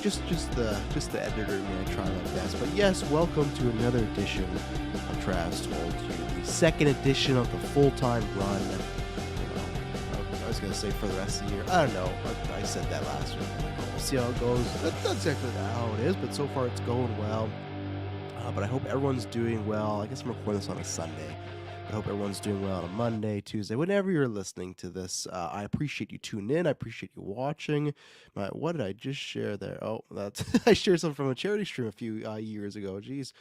just the editor and me. I try my best. But yes, welcome to another edition of Trav's Told You, the second edition of the full-time run. I was gonna say for the rest of the year. I don't know. I said that last week. We'll see how it goes. That's not exactly how it is, but so far it's going well. But I hope everyone's doing well. I guess I'm recording this on a Sunday. I hope everyone's doing well on a Monday, Tuesday, whenever you're listening to this. I appreciate you tuning in. I appreciate you watching. What did I just share there? Oh, that's I shared something from a charity stream a few years ago. Jeez,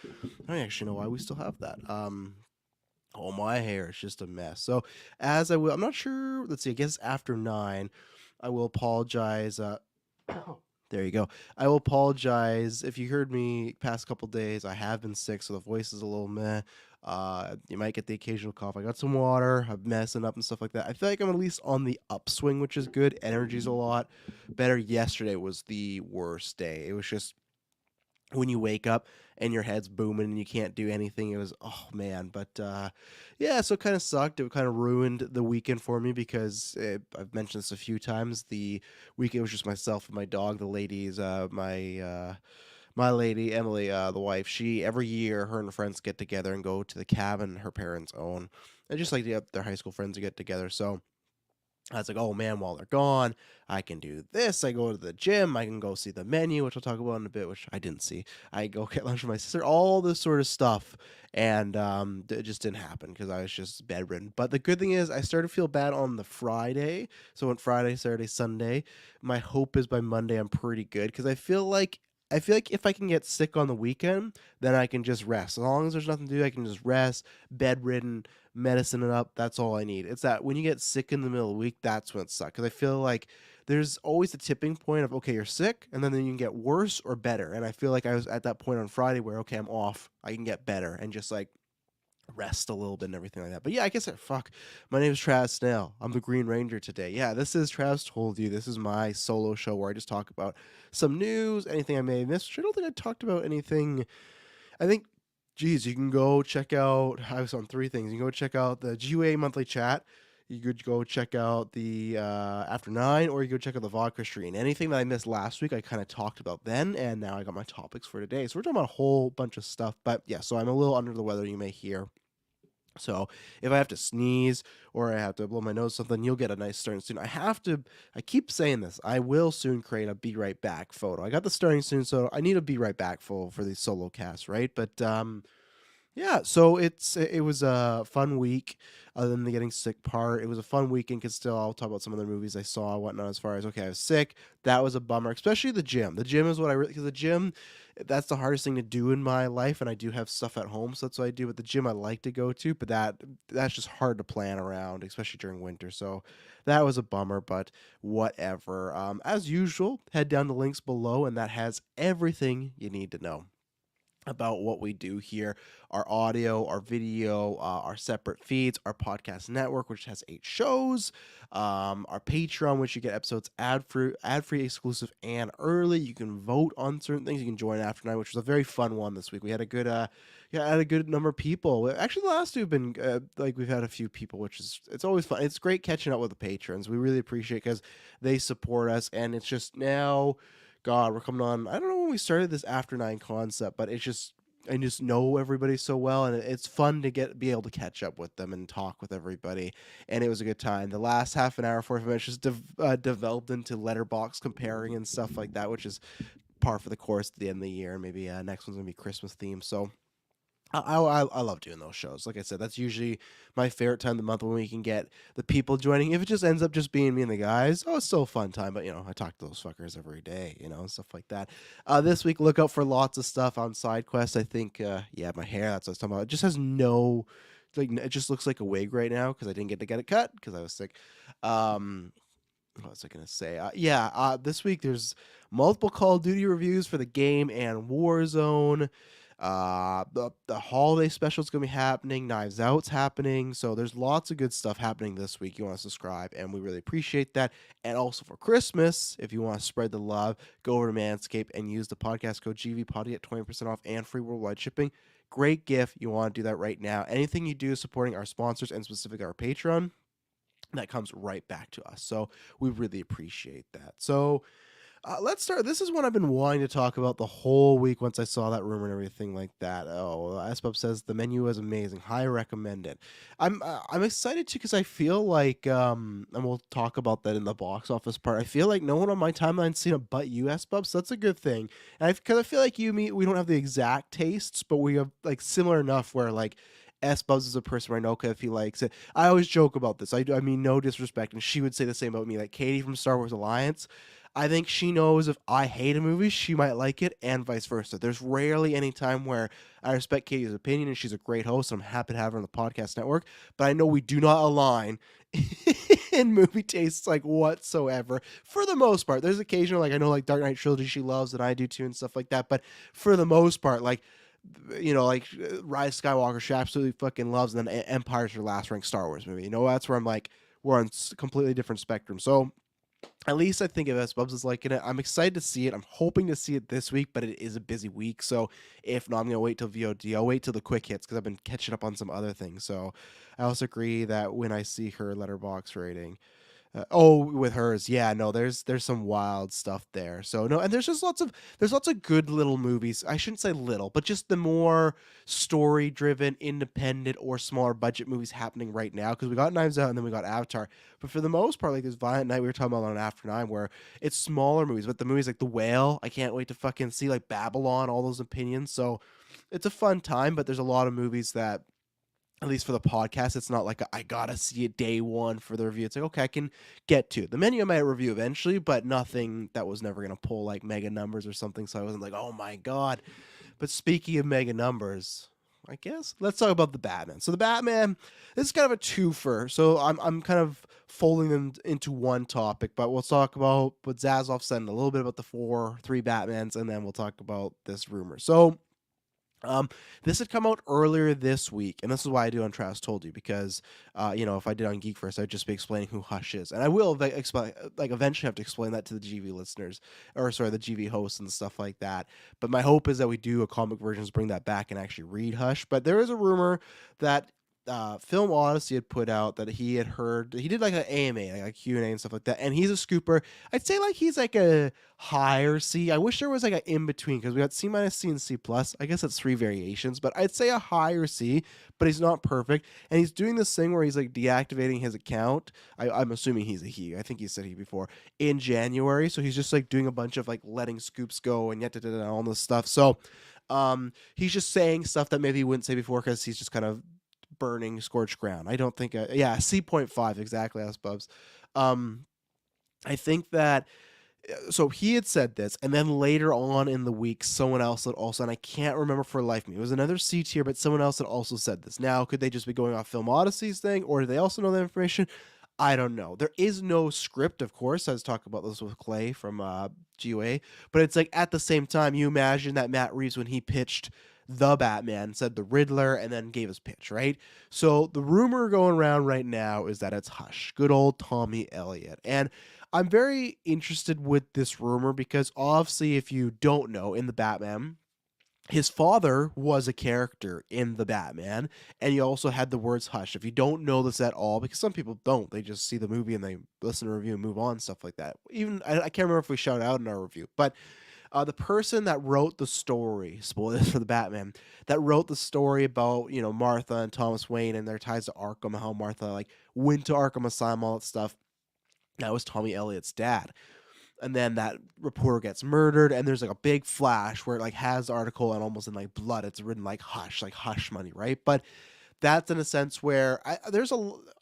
I don't actually know why we still have that. Oh, my hair is just a mess. So I'm not sure. Let's see. I guess after 9, I will apologize. There you go. I will apologize if you heard me past couple days. I have been sick, so the voice is a little meh. You might get the occasional cough. I got some water. I'm messing up and stuff like that. I feel like I'm at least on the upswing, which is good. Energy's a lot better. Yesterday was the worst day. It was just when you wake up and your head's booming and you can't do anything. It was, oh man. But yeah, so it kind of sucked. It kind of ruined the weekend for me because I've mentioned this a few times. The weekend was just myself and my dog. The ladies, my lady Emily, the wife, she every year her and her friends get together and go to the cabin her parents own, and just like their high school friends to get together. So I was like, oh man, while they're gone, I can do this. I go to the gym. I can go see the menu, which I'll talk about in a bit, which I didn't see. I go get lunch with my sister, all this sort of stuff. And it just didn't happen because I was just bedridden. But the good thing is I started to feel bad on the Friday. So on Friday, Saturday, Sunday, my hope is by Monday I'm pretty good because I feel like if I can get sick on the weekend, then I can just rest. As long as there's nothing to do, I can just rest, bedridden, medicine it up. That's all I need. It's that when you get sick in the middle of the week, that's when it sucks. Because I feel like there's always the tipping point of, okay, you're sick, and then you can get worse or better. And I feel like I was at that point on Friday where, okay, I'm off. I can get better and just like rest a little bit and everything like that. But yeah, I guess fuck. My name is Trav Snell. I'm the Green Ranger today. Yeah, this is Trav's Told You. This is my solo show where I just talk about some news, anything I may have missed. I don't think I talked about anything. I think, geez, you can go check out. I was on 3 things. You can go check out the GUA monthly chat. You could go check out the After 9, or you could check out the vodka stream. Anything that I missed last week, I kind of talked about then, and now I got my topics for today. So we're talking about a whole bunch of stuff. But yeah, so I'm a little under the weather, you may hear. So if I have to sneeze or I have to blow my nose something, you'll get a nice starting soon. I keep saying this. I will soon create a be right back photo. I got the starting soon, so I need a be right back photo for these solo casts, right? But yeah, so it was a fun week. Other than the getting sick part, it was a fun weekend. Cause still, I'll talk about some of the movies I saw, whatnot. As far as okay, I was sick. That was a bummer, especially the gym. The gym is what I really because the gym, that's the hardest thing to do in my life, and I do have stuff at home, so that's what I do. But the gym I like to go to, but that's just hard to plan around, especially during winter. So that was a bummer, but whatever. As usual, head down the links below, and that has everything you need to know about what we do here, our audio, our video, our separate feeds, our podcast network, which has 8 shows, our Patreon, which you get episodes ad-free, exclusive, and early. You can vote on certain things. You can join After 9, which was a very fun one this week. We had a good number of people. Actually, the last 2 have been we've had a few people, which is it's always fun. It's great catching up with the patrons. We really appreciate because they support us, and it's just now. God, we're coming on. I don't know when we started this After 9 concept, but it's just I just know everybody so well, and it's fun to be able to catch up with them and talk with everybody. And it was a good time. The last half an hour, 45 minutes, just developed into letterbox comparing and stuff like that, which is par for the course at the end of the year. Maybe next one's gonna be Christmas themed. So I love doing those shows. Like I said, that's usually my favorite time of the month when we can get the people joining. If it just ends up just being me and the guys, it's still a fun time. But, I talk to those fuckers every day, and stuff like that. This week, look out for lots of stuff on side quests. I think, my hair, that's what I was talking about. It just has it just looks like a wig right now because I didn't get to get it cut because I was sick. What was I going to say? This week there's multiple Call of Duty reviews for the game and Warzone. The holiday special is going to be happening. Knives Out's happening. So there's lots of good stuff happening this week. You want to subscribe, and we really appreciate that. And also for Christmas, if you want to spread the love, go over to Manscaped and use the podcast code GVPOD at 20% off and free worldwide shipping. Great gift. You want to do that right now. Anything you do supporting our sponsors and specifically our Patreon, that comes right back to us. So we really appreciate that. So Let's start. This is one I've been wanting to talk about the whole week once I saw that rumor and everything like that. Oh, SPUB says the menu is amazing. High recommend it. I'm excited too because I feel like and we'll talk about that in the box office part. I feel like no one on my timeline's seen it but you, SPUB, so that's a good thing. And because I feel like you, me, we don't have the exact tastes, but we have like similar enough where like SBubs is a person where I know if he likes it. I always joke about this. I mean, no disrespect, and she would say the same about me. Like Katie from Star Wars Alliance, I think she knows if I hate a movie, she might like it, and vice versa. There's rarely any time where I respect Katie's opinion, and she's a great host. And I'm happy to have her on the podcast network, but I know we do not align in movie tastes like whatsoever. For the most part, there's occasional like I know like Dark Knight trilogy she loves, and I do too, and stuff like that. But for the most part, like like Rise of Skywalker, she absolutely fucking loves, and then Empire's her last ranked Star Wars movie. That's where I'm like we're on completely different spectrum. So at least I think if SBubs is liking it, I'm excited to see it. I'm hoping to see it this week, but it is a busy week. So if not, I'm going to wait till VOD. I'll wait till the quick hits because I've been catching up on some other things. So I also agree that when I see her letterbox rating, with hers, yeah, no, there's some wild stuff there. So no, and there's lots of good little movies. I shouldn't say little, but just the more story driven, independent or smaller budget movies happening right now. Because we got Knives Out and then we got Avatar. But for the most part, like this Violent Night we were talking about on After Nine, where it's smaller movies, but the movies like The Whale, I can't wait to fucking see, like Babylon, all those opinions. So it's a fun time, but there's a lot of movies that at least for the podcast, it's not like I gotta see it day one for the review. It's like, okay, I can get to the menu. I might review eventually, but nothing that was never gonna pull like mega numbers or something. So I wasn't like, oh my god. But speaking of mega numbers, I guess let's talk about the Batman. So the Batman, this is kind of a twofer. So I'm kind of folding them into one topic, but we'll talk about what Zazoff said and a little bit about the three Batmans, and then we'll talk about this rumor. So um, this had come out earlier this week, and this is why I do on Travis Told You because, if I did on GeekVerse, I'd just be explaining who Hush is, and I will explain, like, eventually have to explain that to the GV listeners, or sorry, the GV hosts and stuff like that. But my hope is that we do a comic versions, bring that back, and actually read Hush. But there is a rumor that Film Odyssey had put out that he had heard he did like an AMA, like a Q&A and stuff like that, and he's a scooper. I'd say like he's like a higher C. I wish there was like an in between because we got C minus, C, and C plus. I guess that's three variations, but I'd say a higher C. But he's not perfect, and he's doing this thing where he's like deactivating his account. I'm assuming he's a he. I think he said he before in January, so he's just like doing a bunch of like letting scoops go and yet all this stuff. So he's just saying stuff that maybe he wouldn't say before because he's just kind of burning scorched ground. I don't think C.5 exactly as Bubs. I think that so he had said this, and then later on in the week, someone else had also, and I can't remember for life me, it was another C tier, but someone else had also said this. Now, could they just be going off Film Odyssey's thing, or do they also know that information? I don't know. There is no script, of course. I was talking about this with Clay from GOA, but it's like at the same time, you imagine that Matt Reeves, when he pitched the Batman, said the Riddler, and then gave his pitch, right? So the rumor going around right now is that it's Hush, good old Tommy Elliott. And I'm very interested with this rumor because obviously, if you don't know, in the Batman, his father was a character in the Batman, and he also had the words Hush. If you don't know this at all, because some people don't, they just see the movie and they listen to a review and move on, stuff like that. Even I can't remember if we shout out in our review, but the person that wrote the story, spoilers for the Batman, that wrote the story about Martha and Thomas Wayne and their ties to Arkham, how Martha like went to Arkham Asylum, all that stuff. That was Tommy Elliott's dad. And then that reporter gets murdered, and there's like a big flash where it like has the article and almost in like blood, it's written like hush money, right? But that's in a sense where I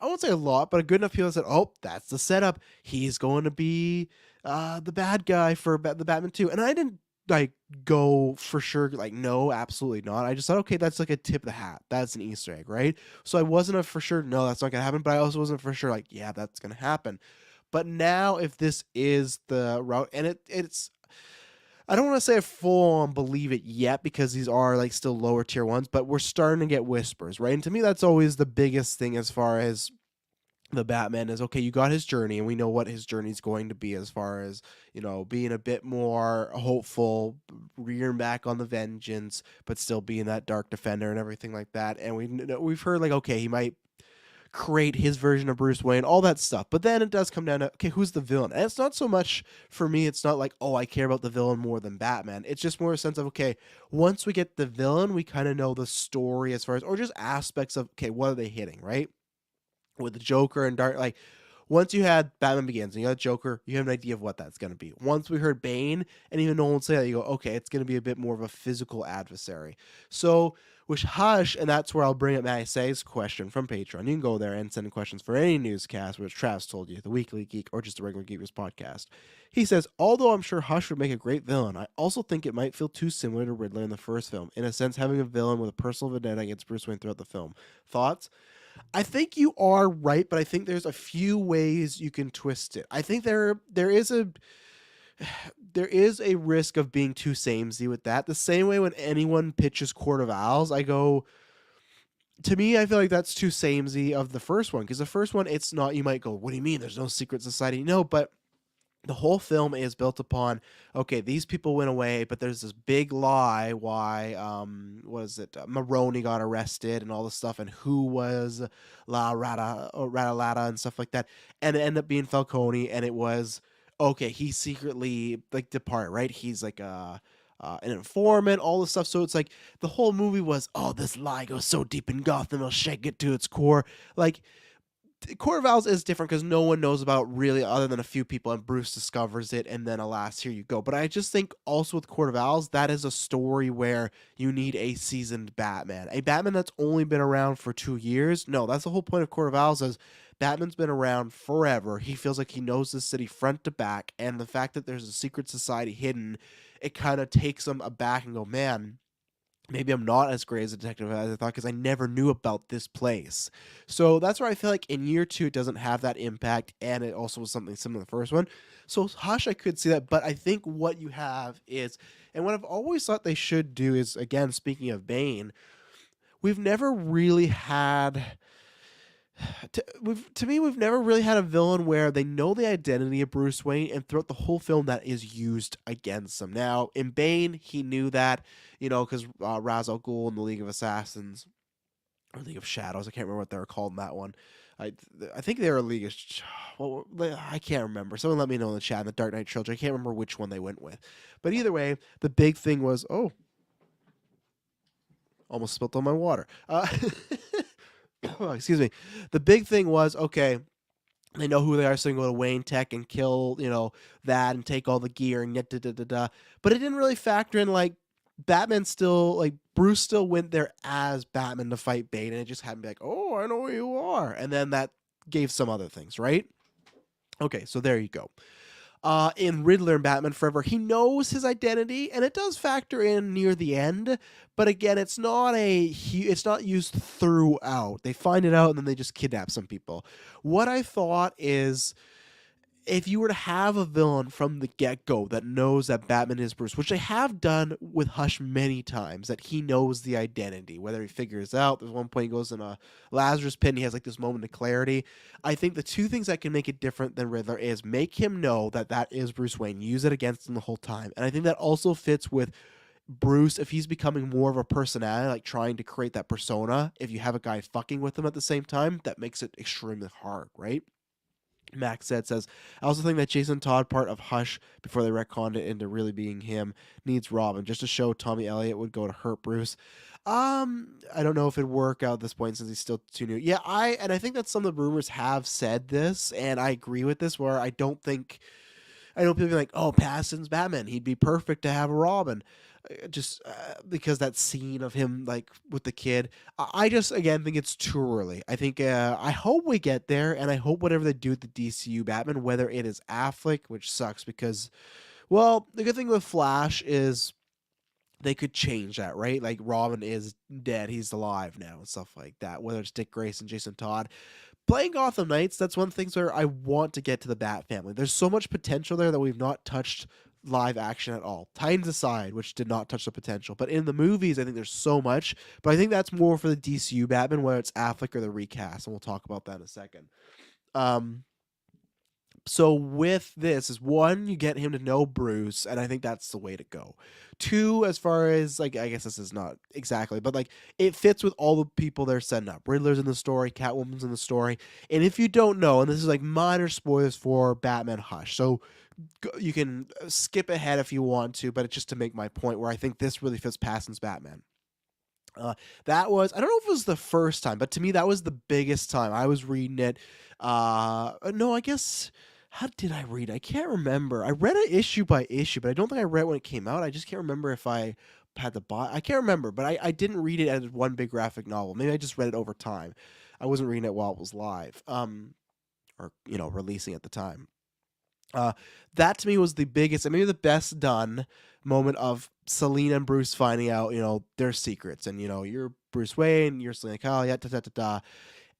won't say a lot, but a good enough people said, oh, that's the setup. He's going to be the bad guy for the Batman 2. And I didn't like go for sure, like, no, absolutely not. I just thought, okay, that's like a tip of the hat. That's an Easter egg, right? So I wasn't a for sure, no, that's not going to happen. But I also wasn't for sure, like, yeah, that's going to happen. But now, if this is the route, and it's, I don't want to say a full on believe it yet because these are like still lower tier ones, but we're starting to get whispers, right? And to me, that's always the biggest thing as far as the Batman is, okay, you got his journey, and we know what his journey is going to be as far as, being a bit more hopeful, rearing back on the vengeance, but still being that dark defender and everything like that. And we've heard like, okay, he might create his version of Bruce Wayne, all that stuff. But then it does come down to, okay, who's the villain? And it's not so much for me, it's not like, oh, I care about the villain more than Batman. It's just more a sense of, okay, once we get the villain, we kind of know the story as far as, or just aspects of, okay, what are they hitting, right? With the Joker and Dark, like, once you had Batman Begins and you got Joker, you have an idea of what that's going to be. Once we heard Bane, and even Nolan say that, you go, okay, it's going to be a bit more of a physical adversary. So with Hush, and that's where I'll bring up Matt Say's question from Patreon. You can go there and send questions for any newscast, which Travis told you, the Weekly Geek, or just a regular GeekVerse podcast. He says, although I'm sure Hush would make a great villain, I also think it might feel too similar to Riddler in the first film, in a sense having a villain with a personal vendetta against Bruce Wayne throughout the film. Thoughts? I think you are right, but I think there's a few ways you can twist it. I think there is a risk of being too samey with that. The same way when anyone pitches Court of Owls, I go, to me, I feel like that's too samey of the first one, because the first one, it's not, you might go, what do you mean there's no secret society? No, but the whole film is built upon, okay, these people went away, but there's this big lie why Maroni got arrested and all this stuff, and who was La Rata or Ratalata and stuff like that, and it ended up being Falcone, and it was, okay, he secretly like departed, right? He's like an informant, all this stuff. So it's like the whole movie was, oh, this lie goes so deep in Gotham, it'll shake it to its core, like. Court of Owls is different because no one knows about really other than a few people, and Bruce discovers it, and then alas, here you go. But I just think also with Court of Owls, that is a story where you need a seasoned Batman. A Batman that's only been around for 2 years? No, that's the whole point of Court of Owls is Batman's been around forever. He feels like he knows the city front to back, and the fact that there's a secret society hidden, it kind of takes him aback and go, man, maybe I'm not as great as a detective as I thought because I never knew about this place. So that's where I feel like in year 2 it doesn't have that impact, and it also was something similar to the first one. So Hush, I could see that, but I think what you have is, and what I've always thought they should do is, again, speaking of Bane, we've never really had. To me, we've never really had a villain where they know the identity of Bruce Wayne, and throughout the whole film that is used against him. Now, in Bane, he knew that, because Ra's al Ghul in the League of Assassins, or League of Shadows, I can't remember what they were called in that one. I think they were a League of... Well, I can't remember. Someone let me know in the chat in the Dark Knight trilogy. I can't remember which one they went with. But either way, the big thing was... Oh. Almost spilt on my water. Excuse me. The big thing was, okay, they know who they are, so they can go to Wayne Tech and kill, that and take all the gear and get da-da-da-da. But it didn't really factor in, like, Batman still, like, Bruce still went there as Batman to fight Bane, and it just had to be like, oh, I know who you are. And then that gave some other things, right? Okay, so there you go. In Riddler and Batman Forever, he knows his identity, and it does factor in near the end. But again, it's not used throughout. They find it out, and then they just kidnap some people. What I thought is, if you were to have a villain from the get-go that knows that Batman is Bruce, which they have done with Hush many times, that he knows the identity, whether he figures out, there's one point he goes in a Lazarus pit and he has like this moment of clarity. I think the two things that can make it different than Riddler is make him know that that is Bruce Wayne, use it against him the whole time. And I think that also fits with Bruce, if he's becoming more of a personality, like trying to create that persona, if you have a guy fucking with him at the same time, that makes it extremely hard, right? Max says, I also think that Jason Todd part of Hush, before they retconned it into really being him, needs Robin, just to show Tommy Elliott would go to hurt Bruce. I don't know if it'd work out at this point since he's still too new. Yeah, I think that some of the rumors have said this, and I agree with this, where I know people be like, oh, Pattinson's Batman, he'd be perfect to have a Robin. Just because that scene of him like with the kid, I just again think it's too early. I think I hope we get there, and I hope whatever they do with the DCU Batman, whether it is Affleck, which sucks because, well, the good thing with Flash is they could change that, right? Like Robin is dead, he's alive now and stuff like that. Whether it's Dick Grayson, Jason Todd. Playing Gotham Knights, that's one of the things where I want to get to the Bat family. There's so much potential there that we've not touched live action at all. Titans aside, which did not touch the potential. But in the movies, I think there's so much. But I think that's more for the DCU Batman, whether it's Affleck or the recast. And we'll talk about that in a second. So with this is one, you get him to know Bruce, and I think that's the way to go. Two, as far as like, I guess this is not exactly, but like it fits with all the people they're setting up. Riddler's in the story, Catwoman's in the story, and if you don't know, and this is like minor spoilers for Batman Hush, so you can skip ahead if you want to, but it's just to make my point where I think this really fits Pattinson's Batman. That was, I don't know if it was the first time, but to me that was the biggest time I was reading it. No, I guess, how did I read? I can't remember. I read it issue by issue, but I don't think I read it when it came out. I just can't remember if I had to buy. I can't remember, but I didn't read it as one big graphic novel. Maybe I just read it over time. I wasn't reading it while it was live, or releasing at the time. Uh, that to me was the biggest and maybe the best done moment of Selina and Bruce finding out, their secrets. And, you're Bruce Wayne, you're Selina Kyle, yeah, da da da da.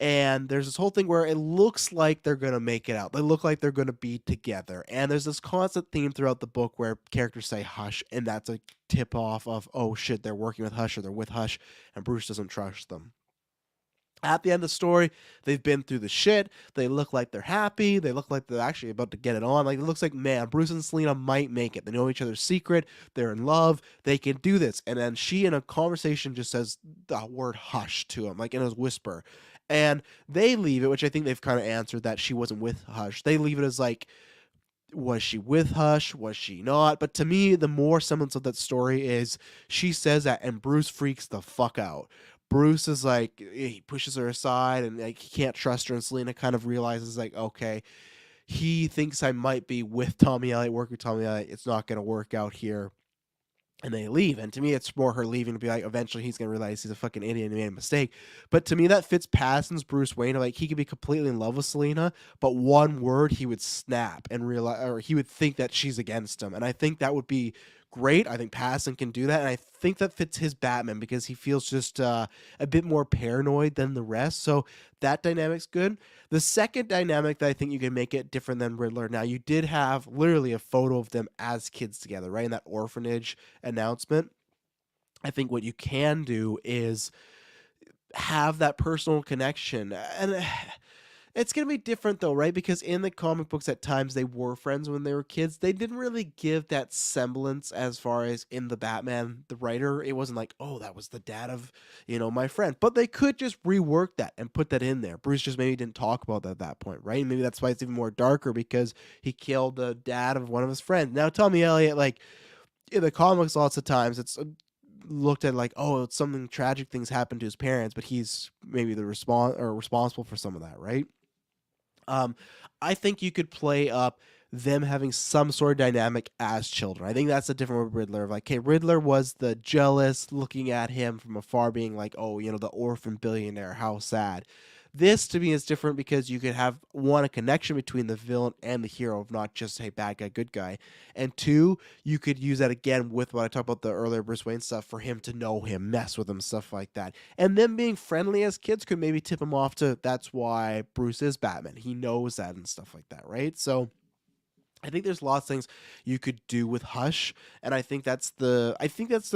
And there's this whole thing where it looks like they're going to make it out. They look like they're going to be together. And there's this constant theme throughout the book where characters say Hush, and that's a tip off of, oh shit, they're working with Hush or they're with Hush, and Bruce doesn't trust them. At the end of the story, they've been through the shit. They look like they're happy. They look like they're actually about to get it on. Like, it looks like, man, Bruce and Selina might make it. They know each other's secret. They're in love. They can do this. And then she, in a conversation, just says the word hush to him, like in a whisper. And they leave it, which I think they've kind of answered that she wasn't with Hush. They leave it as like, was she with Hush? Was she not? But to me, the more semblance of that story is she says that, and Bruce freaks the fuck out. Bruce is like, he pushes her aside, and like he can't trust her. And Selina kind of realizes, like, okay, he thinks I might be with Tommy Elliott, work with Tommy Elliott. It's not going to work out here. And they leave. And to me, it's more her leaving to be like, eventually he's going to realize he's a fucking idiot and he made a mistake. But to me, that fits Pattinson's Bruce Wayne. Like, he could be completely in love with Selina, but one word, he would snap and realize, or he would think that she's against him. And I think that would be great. I think Pattinson can do that. And I think that fits his Batman because he feels just a bit more paranoid than the rest. So that dynamic's good. The second dynamic that I think you can make it different than Riddler. Now, you did have literally a photo of them as kids together, right? In that orphanage announcement. I think what you can do is have that personal connection. And it's going to be different though, right? Because in the comic books, at times they were friends when they were kids. They didn't really give that semblance as far as in the Batman, the writer. It wasn't like, oh, that was the dad of, my friend. But they could just rework that and put that in there. Bruce just maybe didn't talk about that at that point, right? Maybe that's why it's even more darker because he killed the dad of one of his friends. Now, Tommy Elliott, like in the comics, lots of times it's looked at like, oh, it's something tragic things happened to his parents, but he's maybe the responsible for some of that, right? Um, I think you could play up them having some sort of dynamic as children. I think that's a different with Riddler. Like, okay, Riddler was the jealous looking at him from afar, being like, oh, the orphan billionaire, how sad. This to me is different because you could have one, a connection between the villain and the hero of not just hey bad guy good guy, and two, you could use that again with what I talked about the earlier Bruce Wayne stuff for him to know him, mess with him, stuff like that, and them being friendly as kids could maybe tip him off to that's why Bruce is Batman. He knows that and stuff like that, right? So I think there's lots of things you could do with Hush, and I think that's the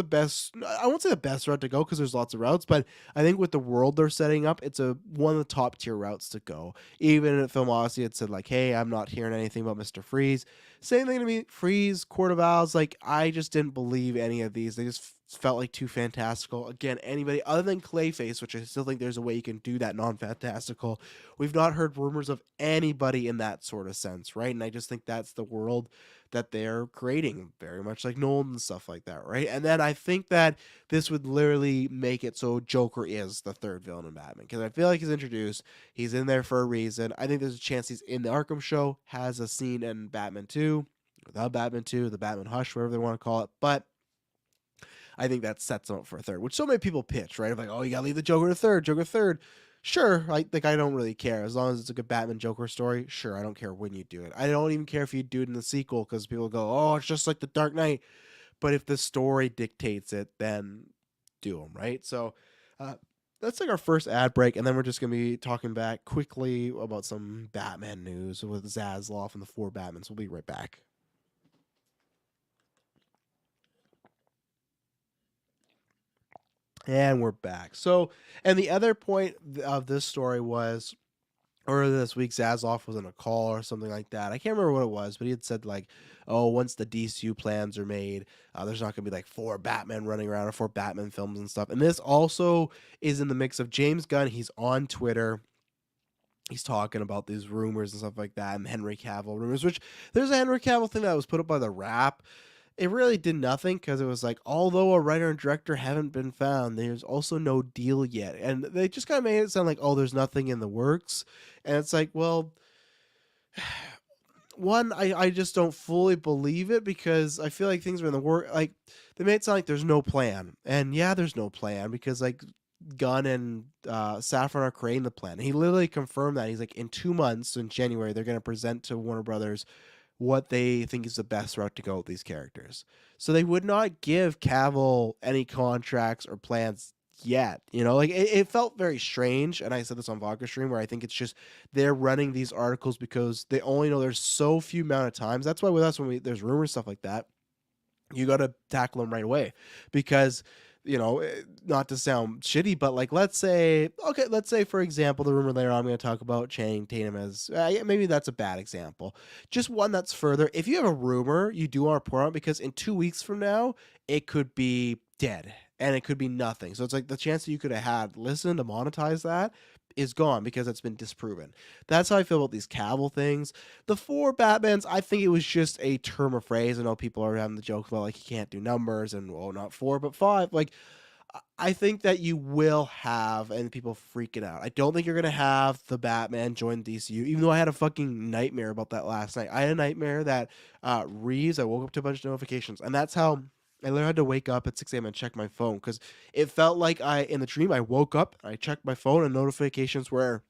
best. I won't say the best route to go because there's lots of routes, but I think with the world they're setting up, it's a one of the top tier routes to go. Even in Film Odyssey, it said like, "Hey, I'm not hearing anything about Mister Freeze." Same thing to me. Freeze, Court of Owls. Like, I just didn't believe any of these. They just felt like too fantastical. Again, anybody other than Clayface, which I still think there's a way you can do that non-fantastical. We've not heard rumors of anybody in that sort of sense, right? And I just think that's the world that they're creating, very much like Nolan and stuff like that, right? And then I think that this would literally make it so Joker is the third villain in Batman because I feel like he's introduced, he's in there for a reason. I think there's a chance he's in the Arkham show, has a scene in Batman 2, without Batman 2, the Batman Hush, whatever they want to call it, but I think that sets him up for a third, which so many people pitch, right? Like, oh, you gotta leave the Joker to third, Joker third. Sure, I don't really care as long as it's a good Batman Joker story. Sure, I don't care when you do it. I don't even care if you do it in the sequel because people go, oh, it's just like the Dark Knight. But if the story dictates it, then do them, right? So uh, that's like our first ad break, and then we're just gonna be talking back quickly about some Batman news with Zaslav and the four Batmans. We'll be right back. And we're back. So, and the other point of this story was Or this week Zazoff was in a call or something like that. I can't remember what it was, but he had said like, "Oh, once the DCU plans are made, there's not going to be like 4 Batman running around or 4 Batman films and stuff." And this also is in the mix of James Gunn. He's on Twitter. He's talking about these rumors and stuff like that, and Henry Cavill rumors. Which there's a Henry Cavill thing that was put up by the Wrap. It really did nothing because it was like, although a writer and director haven't been found, there's also no deal yet. And they just kind of made it sound like, oh, there's nothing in the works. And it's like, well, one, I just don't fully believe it because I feel like things are in the work. Like, they made it sound like there's no plan. And yeah, there's no plan because, like, Gunn and Saffron are creating the plan. He literally confirmed that. He's like, in 2 months, in January, they're going to present to Warner Brothers what they think is the best route to go with these characters. So they would not give Cavill any contracts or plans yet. You know, like it felt very strange. And I said this on Vodka Stream where I think it's just they're running these articles because they only know there's so few amount of times. That's why with us when there's rumors stuff like that, you got to tackle them right away because not to sound shitty, but like let's say for example the rumor later on I'm going to talk about Channing Tatum as maybe that's a bad example, just one that's further. If you have a rumor, you do want to report on it because in 2 weeks from now it could be dead and it could be nothing. So it's like the chance that you could have had listened to monetize that is gone because it's been disproven. That's how I feel about these Cavill things. The 4 Batmans, I think it was just a term of phrase. I know people are having the joke about like he can't do numbers and not 4 but 5. Like I think that you will have and people freaking out. I don't think you're gonna have the Batman join DCU, even though I had a fucking nightmare about that last night. I had a nightmare that Reeves. I woke up to a bunch of notifications, and that's how I literally had to wake up at 6 a.m. and check my phone because it felt like in the dream, I woke up, I checked my phone, and notifications were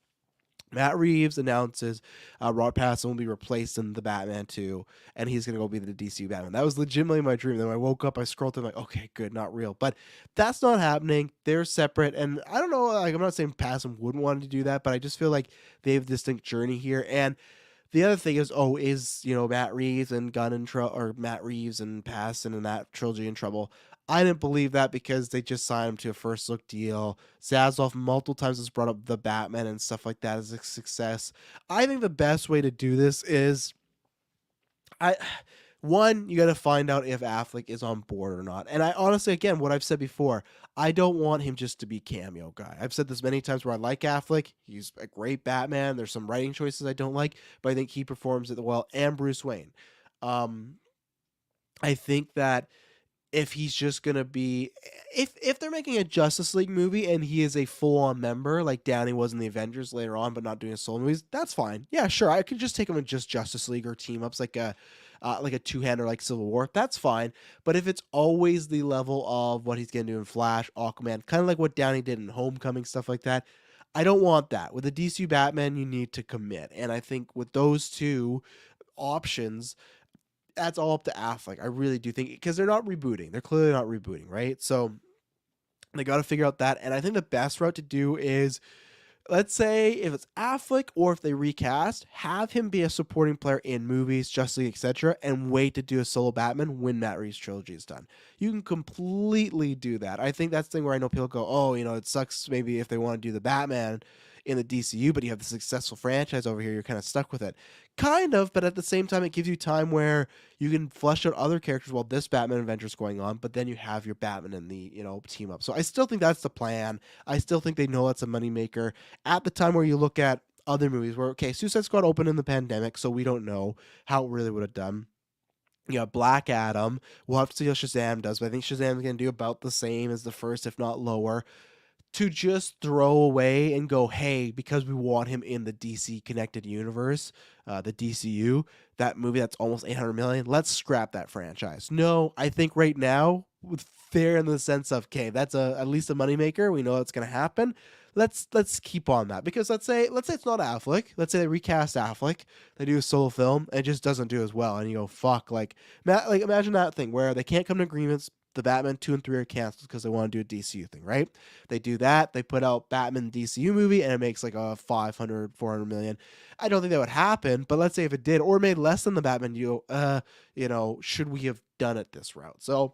Matt Reeves announces Robert Pattinson will be replaced in the Batman 2, and he's going to go be the DC Batman. That was legitimately my dream. Then when I woke up, I scrolled through, like, okay, good, not real. But that's not happening. They're separate. And I don't know, like, I'm not saying Pattinson wouldn't want to do that, but I just feel like they have a distinct journey here. And the other thing is, Matt Reeves and Gunn in trouble, or Matt Reeves and Pattinson and that trilogy in trouble. I didn't believe that because they just signed him to a first look deal. Zazoff multiple times has brought up the Batman and stuff like that as a success. I think the best way to do this is you got to find out if Affleck is on board or not. And I honestly, again, what I've said before, I don't want him just to be cameo guy. I've said this many times where I like Affleck. He's a great Batman. There's some writing choices I don't like, but I think he performs it well. And Bruce Wayne. I think that if he's just gonna be if they're making a Justice League movie and he is a full-on member like Downey was in the Avengers later on but not doing solo movies, that's fine. Yeah, sure, I could just take him in just Justice League or team ups like a two-hander like Civil War. That's fine. But if it's always the level of what he's gonna do in Flash, Aquaman, kind of like what Downey did in Homecoming, stuff like that, I don't want that. With the DC Batman, you need to commit. And I think with those two options, that's all up to Affleck. I really do think because they're not rebooting. They're clearly not rebooting, right? So they got to figure out that. And I think the best route to do is, let's say if it's Affleck or if they recast, have him be a supporting player in movies, Justice League, etc., and wait to do a solo Batman when Matt Reeves' trilogy is done. You can completely do that. I think that's the thing where I know people go, oh, it sucks maybe if they want to do the Batman in the DCU, but you have the successful franchise over here, you're kind of stuck with it. Kind of, but at the same time, it gives you time where you can flesh out other characters while this Batman adventure is going on, but then you have your Batman and the, team up. So I still think that's the plan. I still think they know that's a moneymaker. At the time where you look at other movies where, okay, Suicide Squad opened in the pandemic, so we don't know how it really would have done. Black Adam. We'll have to see how Shazam does, but I think Shazam is going to do about the same as the first, if not lower. To just throw away and go, hey, because we want him in the DC connected universe, the DCU, that movie that's almost 800 million, let's scrap that franchise. No, I think right now, fair in the sense of, okay, that's at least a moneymaker. We know it's going to happen. Let's keep on that because let's say it's not Affleck. Let's say they recast Affleck, they do a solo film, and it just doesn't do as well, and you go fuck. Like imagine that thing where they can't come to agreements. The Batman 2 and 3 are canceled because they want to do a DCU thing, right? They do that. They put out Batman DCU movie and it makes like a 500, 400 million. I don't think that would happen, but let's say if it did or made less than the Batman, should we have done it this route? So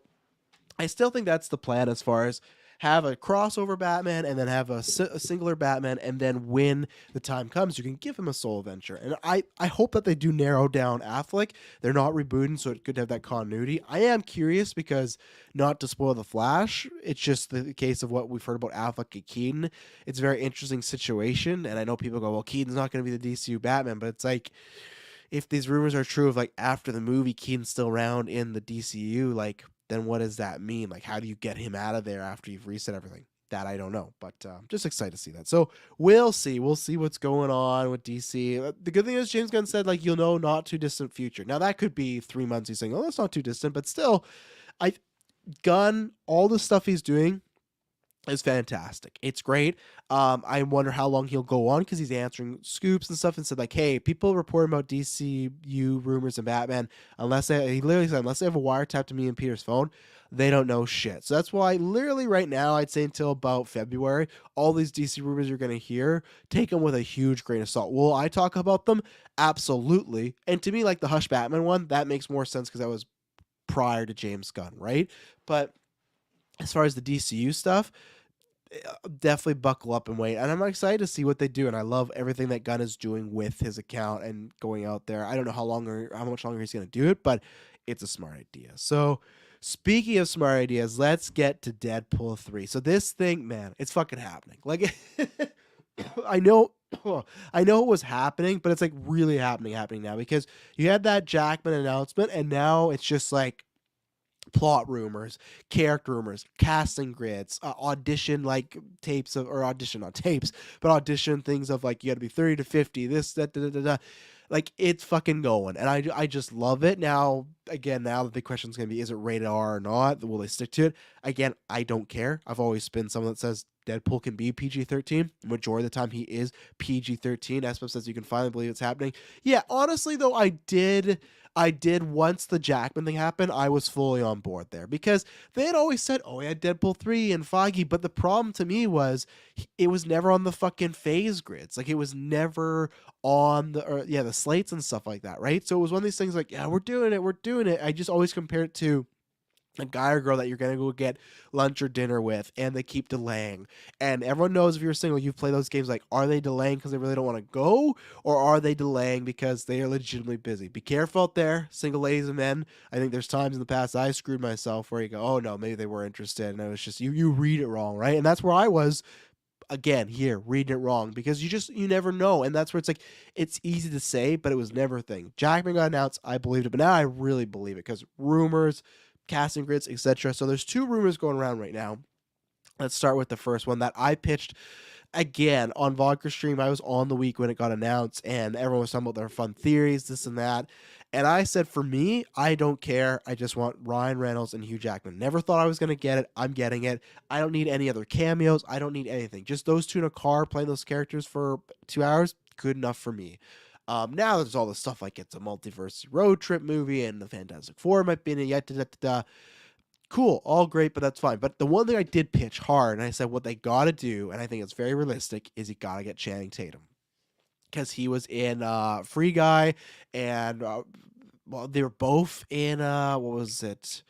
I still think that's the plan as far as have a crossover Batman and then have a singular Batman, and then when the time comes, you can give him a solo venture. And I hope that they do narrow down Affleck. They're not rebooting, so it could have that continuity. I am curious because, not to spoil the Flash, it's just the case of what we've heard about Affleck and Keaton. It's a very interesting situation, and I know people go, well, Keaton's not going to be the DCU Batman, but it's like, if these rumors are true of like after the movie Keaton's still around in the DCU, like then what does that mean? Like how do you get him out of there after you've reset everything? That I don't know, but I'm just excited to see that. So we'll see. We'll see what's going on with DC. The good thing is James Gunn said like you'll know not too distant future. Now that could be 3 months. He's saying, oh, that's not too distant, but still, I Gunn, all the stuff he's doing is fantastic. It's great. I wonder how long he'll go on because he's answering scoops and stuff and said like, hey, people reporting about DCU rumors and Batman, he literally said, unless they have a wiretap to me and Peter's phone, they don't know shit. So that's why literally right now, I'd say until about February, all these DC rumors you're going to hear, take them with a huge grain of salt. Will I talk about them? Absolutely. And to me, like the Hush Batman one, that makes more sense because that was prior to James Gunn, right? But as far as the DCU stuff, definitely buckle up and wait. And I'm excited to see what they do. And I love everything that Gunn is doing with his account and going out there. I don't know how much longer he's going to do it, but it's a smart idea. So speaking of smart ideas, let's get to Deadpool 3. So this thing, man, it's fucking happening. Like, I know it was happening, but it's like really happening now because you had that Jackman announcement and now it's just like plot rumors, character rumors, casting grids, audition like tapes of, or audition not tapes, but audition things of like you got to be 30 to 50, this that da, da, da, da. Like it's fucking going, and I just love it. Now again, now the big question is gonna be: is it rated R or not? Will they stick to it? Again, I don't care. I've always been someone that says Deadpool can be PG-13. Majority of the time, he is PG-13. Espip says you can finally believe it's happening. Yeah, honestly though, I did once the Jackman thing happened, I was fully on board there because they had always said, oh, we had Deadpool 3 and Feige, but the problem to me was it was never on the fucking phase grids. Like it was never on the slates and stuff like that, right? So it was one of these things like, yeah, we're doing it. I just always compare it to a guy or girl that you're going to go get lunch or dinner with, and they keep delaying. And everyone knows if you're single, you've played those games, like, are they delaying because they really don't want to go, or are they delaying because they are legitimately busy? Be careful out there, single ladies and men. I think there's times in the past I screwed myself where you go, oh no, maybe they were interested, and it was just, you read it wrong, right? And that's where I was, again, here, reading it wrong, because you never know. And that's where it's like, it's easy to say, but it was never a thing. Jackman got announced, I believed it, but now I really believe it, because rumors, casting grids, etc. So there's 2 rumors going around right now. Let's start with the first one that I pitched again on Vodka Stream. I was on the week when it got announced, and everyone was talking about their fun theories, this and that. And I said, for me, I don't care. I just want Ryan Reynolds and Hugh Jackman. Never thought I was going to get it. I'm getting it. I don't need any other cameos. I don't need anything. Just those 2 in a car playing those characters for 2 hours. Good enough for me. Now there's all this stuff like it's a multiverse road trip movie and the Fantastic Four might be in it yet. Da, da, da, da. Cool, all great, but that's fine. But the one thing I did pitch hard, and I said what they got to do, and I think it's very realistic, is you got to get Channing Tatum. Because he was in Free Guy, and well, they were both in, what was it?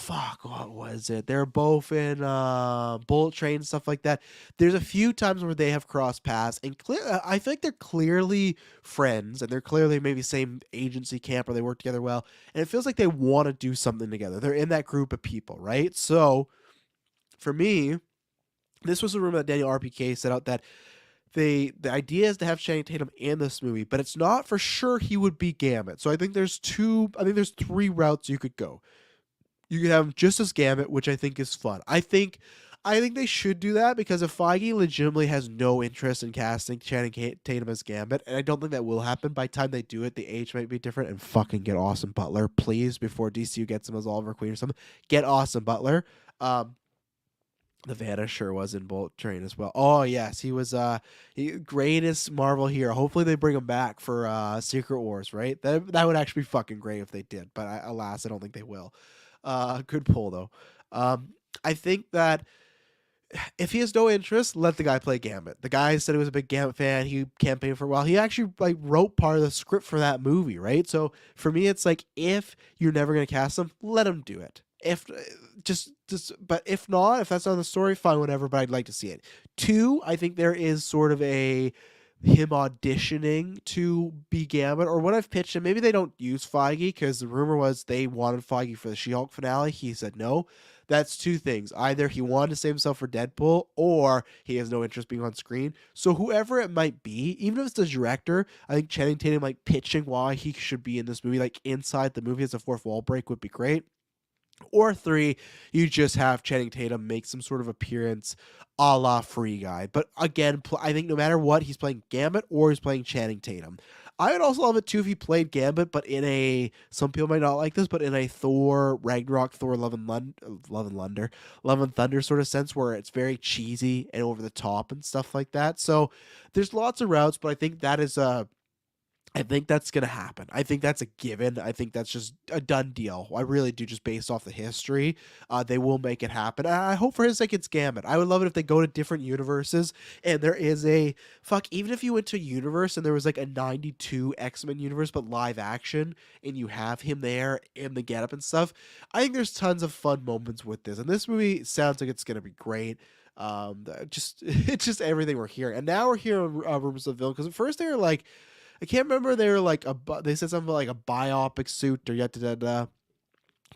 What was it? They're both in Bullet Train and stuff like that. There's a few times where they have crossed paths, and I feel like they're clearly friends, and they're clearly maybe same agency camp, or they work together well, and it feels like they want to do something together. They're in that group of people, right? So, for me, this was a rumor that Daniel RPK set out that the idea is to have Channing Tatum in this movie, but it's not for sure he would be Gambit. So I think there's 3 routes you could go. You could have him just as Gambit, which I think is fun. I think they should do that, because if Feige legitimately has no interest in casting Channing Tatum as Gambit, and I don't think that will happen, by the time they do it, the age might be different, and fucking get Austin Butler, please, before DCU gets him as Oliver Queen or something. Get Austin Butler. The Vanisher was in Bullet Train as well. Oh yes, he was greatest Marvel hero. Hopefully they bring him back for Secret Wars, right? That would actually be fucking great if they did, but alas, I don't think they will. Good pull though. I think that if he has no interest, let the guy play Gambit. The guy said he was a big Gambit fan. He campaigned for a while. He actually like wrote part of the script for that movie, right? So for me, it's like if you're never gonna cast him, let him do it. If but if not, if that's not the story, fine, whatever. But I'd like to see it. Two, I think there is sort of a him auditioning to be Gambit, or what I've pitched him. Maybe they don't use Feige because the rumor was they wanted Feige for the She-Hulk finale. He said no. That's two things. Either he wanted to save himself for Deadpool, or he has no interest being on screen. So whoever it might be, even if it's the director, I think Channing Tatum like pitching why he should be in this movie, like inside the movie as a fourth wall break, would be great. Or three, you just have Channing Tatum make some sort of appearance a la Free Guy. But again, I think no matter what, he's playing Gambit or he's playing Channing Tatum. I would also love it too if he played Gambit, but in a, some people might not like this, but in a Thor Ragnarok, Thor Love and Thunder sort of sense where it's very cheesy and over the top and stuff like that. So there's lots of routes, but I think that's going to happen. I think that's a given. I think that's just a done deal. I really do, just based off the history. They will make it happen. I hope for his sake it's Gambit. I would love it if they go to different universes and there is a, fuck, even if you went to a universe and there was like a 92 X-Men universe, but live action, and you have him there in the getup and stuff. I think there's tons of fun moments with this. And this movie sounds like it's going to be great. Just it's just everything we're hearing. And now we're hearing rumors of villain, because at first they were like, I can't remember. They were like they said something like a biopic suit or yet da.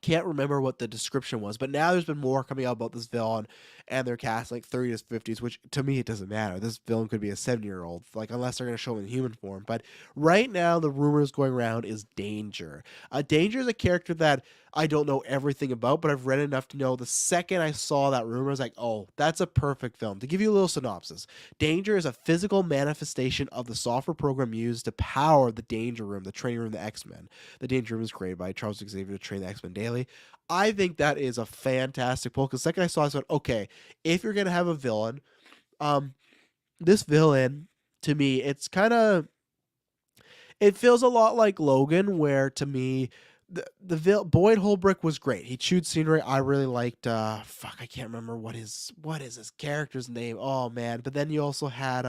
Can't remember what the description was, but now there's been more coming out about this villain, and they're cast like 30s to 50s, which to me it doesn't matter. This villain could be a 70-year-old, like unless they're gonna show him in human form. But right now, the rumors going around is Danger. Danger is a character that I don't know everything about, but I've read enough to know. The second I saw that rumor, I was like, oh, that's a perfect film. To give you a little synopsis, Danger is a physical manifestation of the software program used to power the Danger Room, the training room of the X-Men. The Danger Room was created by Charles Xavier to train the X-Men daily. I think that is a fantastic pull, because the second I saw it, I went, okay, if you're going to have a villain, this villain, to me, it's kind of, it feels a lot like Logan, where to me, Boyd Holbrook was great. He chewed scenery. I really liked. Fuck, I can't remember what is his character's name. Oh man! But then you also had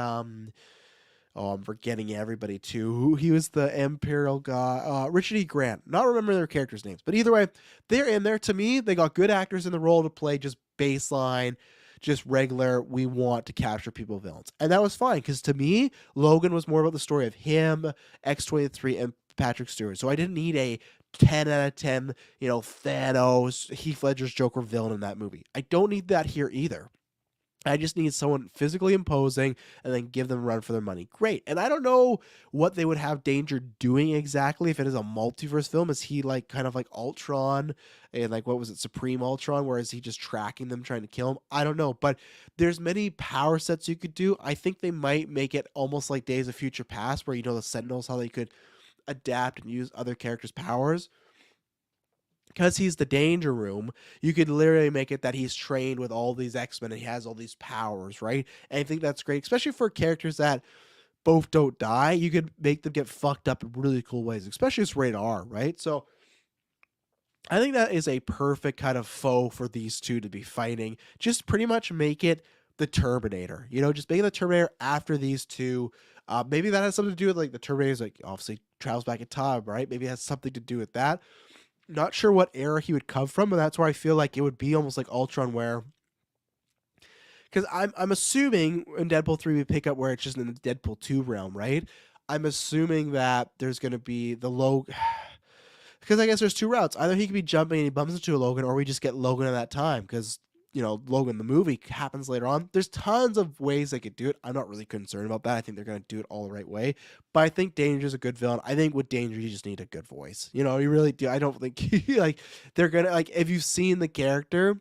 Oh, I'm forgetting everybody too. Who he was the Imperial guy. Richard E. Grant. Not remember their characters' names, but either way, they're in there. To me, they got good actors in the role to play just baseline, just regular. We want to capture people villains, and that was fine, because to me, Logan was more about the story of him, X-23, and Patrick Stewart. So I didn't need a 10 out of 10, Thanos, Heath Ledger's Joker villain in that movie. I don't need that here either. I just need someone physically imposing and then give them a run for their money. Great. And I don't know what they would have Danger doing exactly if it is a multiverse film. Is he like kind of like Ultron and like, what was it, Supreme Ultron? Where is he just tracking them, trying to kill him? I don't know. But there's many power sets you could do. I think they might make it almost like Days of Future Past, where the Sentinels, how they could adapt and use other characters' powers. Because he's the Danger Room, you could literally make it that he's trained with all these X-Men and he has all these powers, right? And I think that's great, especially for characters that both don't die. You could make them get fucked up in really cool ways, especially as rated R, right? So I think that is a perfect kind of foe for these two to be fighting. Just pretty much make it the Terminator, just make it the Terminator after these two. Maybe that has something to do with like the Terminator's like obviously travels back in time, right? Maybe it has something to do with that. Not sure what era he would come from, and that's where I feel like it would be almost like Ultron, where, because I'm assuming in Deadpool 3 we pick up where it's just in the Deadpool 2 realm, right? I'm assuming that there's going to be the Logan, because I guess there's two routes. Either he could be jumping and he bumps into a Logan, or we just get Logan at that time, because Logan the movie happens later on. There's tons of ways they could do it. I'm not really concerned about that. I think they're going to do it all the right way. But I think Danger's a good villain. I think with Danger, you just need a good voice. You really do. I don't think like they're going to, like, if you've seen the character,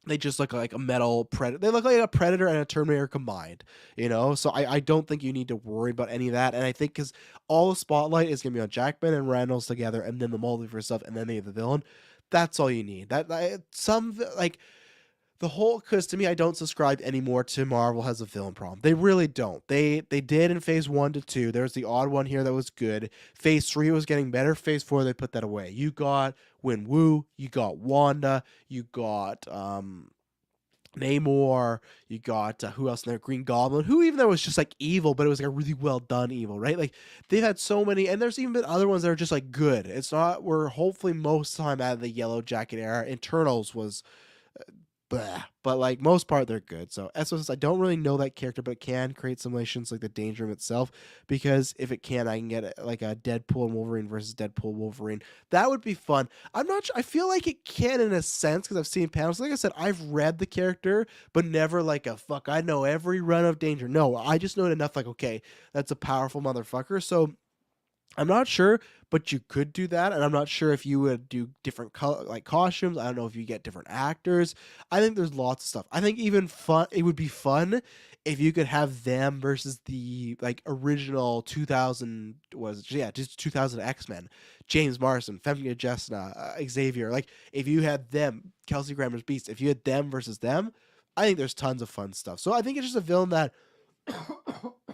they just look like a metal predator. They look like a Predator and a Terminator combined, So I don't think you need to worry about any of that. And I think because all the spotlight is going to be on Jackman and Reynolds together, and then the multiverse stuff, and then they have the villain. That's all you need. The whole, because to me, I don't subscribe anymore to Marvel has a villain problem. They really don't. They did in phase 1 to 2. There was the odd one here that was good. Phase 3 was getting better. Phase 4, they put that away. You got Win Wu. You got Wanda. You got Namor, you got who else in there? Green Goblin, who even though it was just like evil, but it was like a really well done evil, right? Like they've had so many, and there's even been other ones that are just like good. It's not. We're hopefully most time out of the Yellow Jacket era. Internals was blah. But like most part, they're good. So SOS, I don't really know that character, but it can create simulations like the Danger Room itself. Because if it can, I can get like a Deadpool and Wolverine versus Deadpool Wolverine. That would be fun. I'm not. I feel like it can in a sense because I've seen panels. Like I said, I've read the character, but never like a fuck. I know every run of Danger. No, I just know it enough. Like okay, that's a powerful motherfucker. So I'm not sure, but you could do that, and I'm not sure if you would do different color, like costumes. I don't know if you get different actors. I think there's lots of stuff. I think even fun. It would be fun if you could have them versus the like original 2000 was yeah just 2000 X-Men, James Marsden, Femke Jesna, Xavier. Like if you had them, Kelsey Grammer's Beast. If you had them versus them, I think there's tons of fun stuff. So I think it's just a villain that,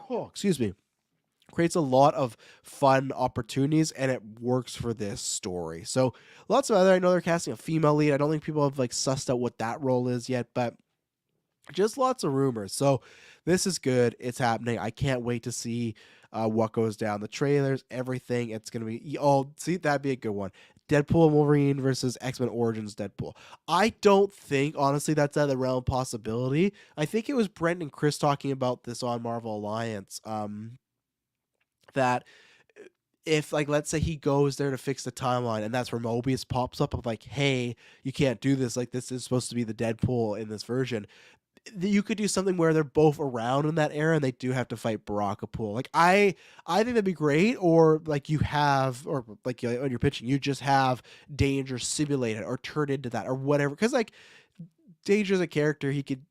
oh excuse me, creates a lot of fun opportunities and it works for this story. So lots of other, I know they're casting a female lead. I don't think people have like sussed out what that role is yet, but just lots of rumors. So this is good. It's happening. I can't wait to see what goes down. The trailers, everything. It's gonna be see that'd be a good one. Deadpool and Wolverine versus X-Men Origins Deadpool. I don't think, honestly, that's out of the realm of possibility. I think it was Brent and Chris talking about this on Marvel Alliance. That if like let's say he goes there to fix the timeline and that's where Mobius pops up of like, hey, you can't do this, like this is supposed to be the Deadpool in this version. You could do something where they're both around in that era and they do have to fight Barakapool. Like I think that'd be great. Or like you have, or like when you're pitching, you just have Danger simulated or turn into that or whatever. Because like Danger's a character, you could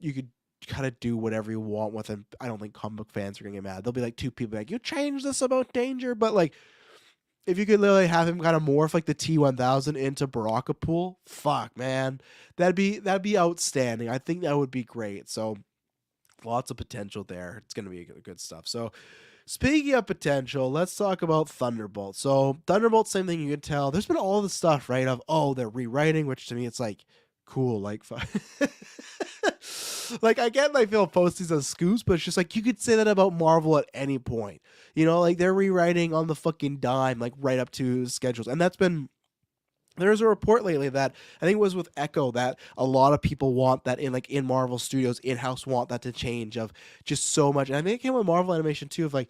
kind of do whatever you want with him. I don't think comic book fans are gonna get mad. There'll be like two people like, you changed this about Danger, but like if you could literally have him kind of morph like the T1000 into Barakapool, fuck man, that'd be outstanding. I think that would be great. So lots of potential there. It's gonna be good stuff. So speaking of potential, let's talk about Thunderbolts. So Thunderbolts, same thing. You can tell there's been all the stuff right of they're rewriting, which to me it's like cool, like like I get like people post these as scoops, but it's just like you could say that about Marvel at any point. You know, like they're rewriting on the fucking dime, like right up to schedules. And that's been there's a report lately that I think it was with Echo that a lot of people want that in Marvel Studios in-house want that to change of just so much. And I think it came with Marvel Animation too of like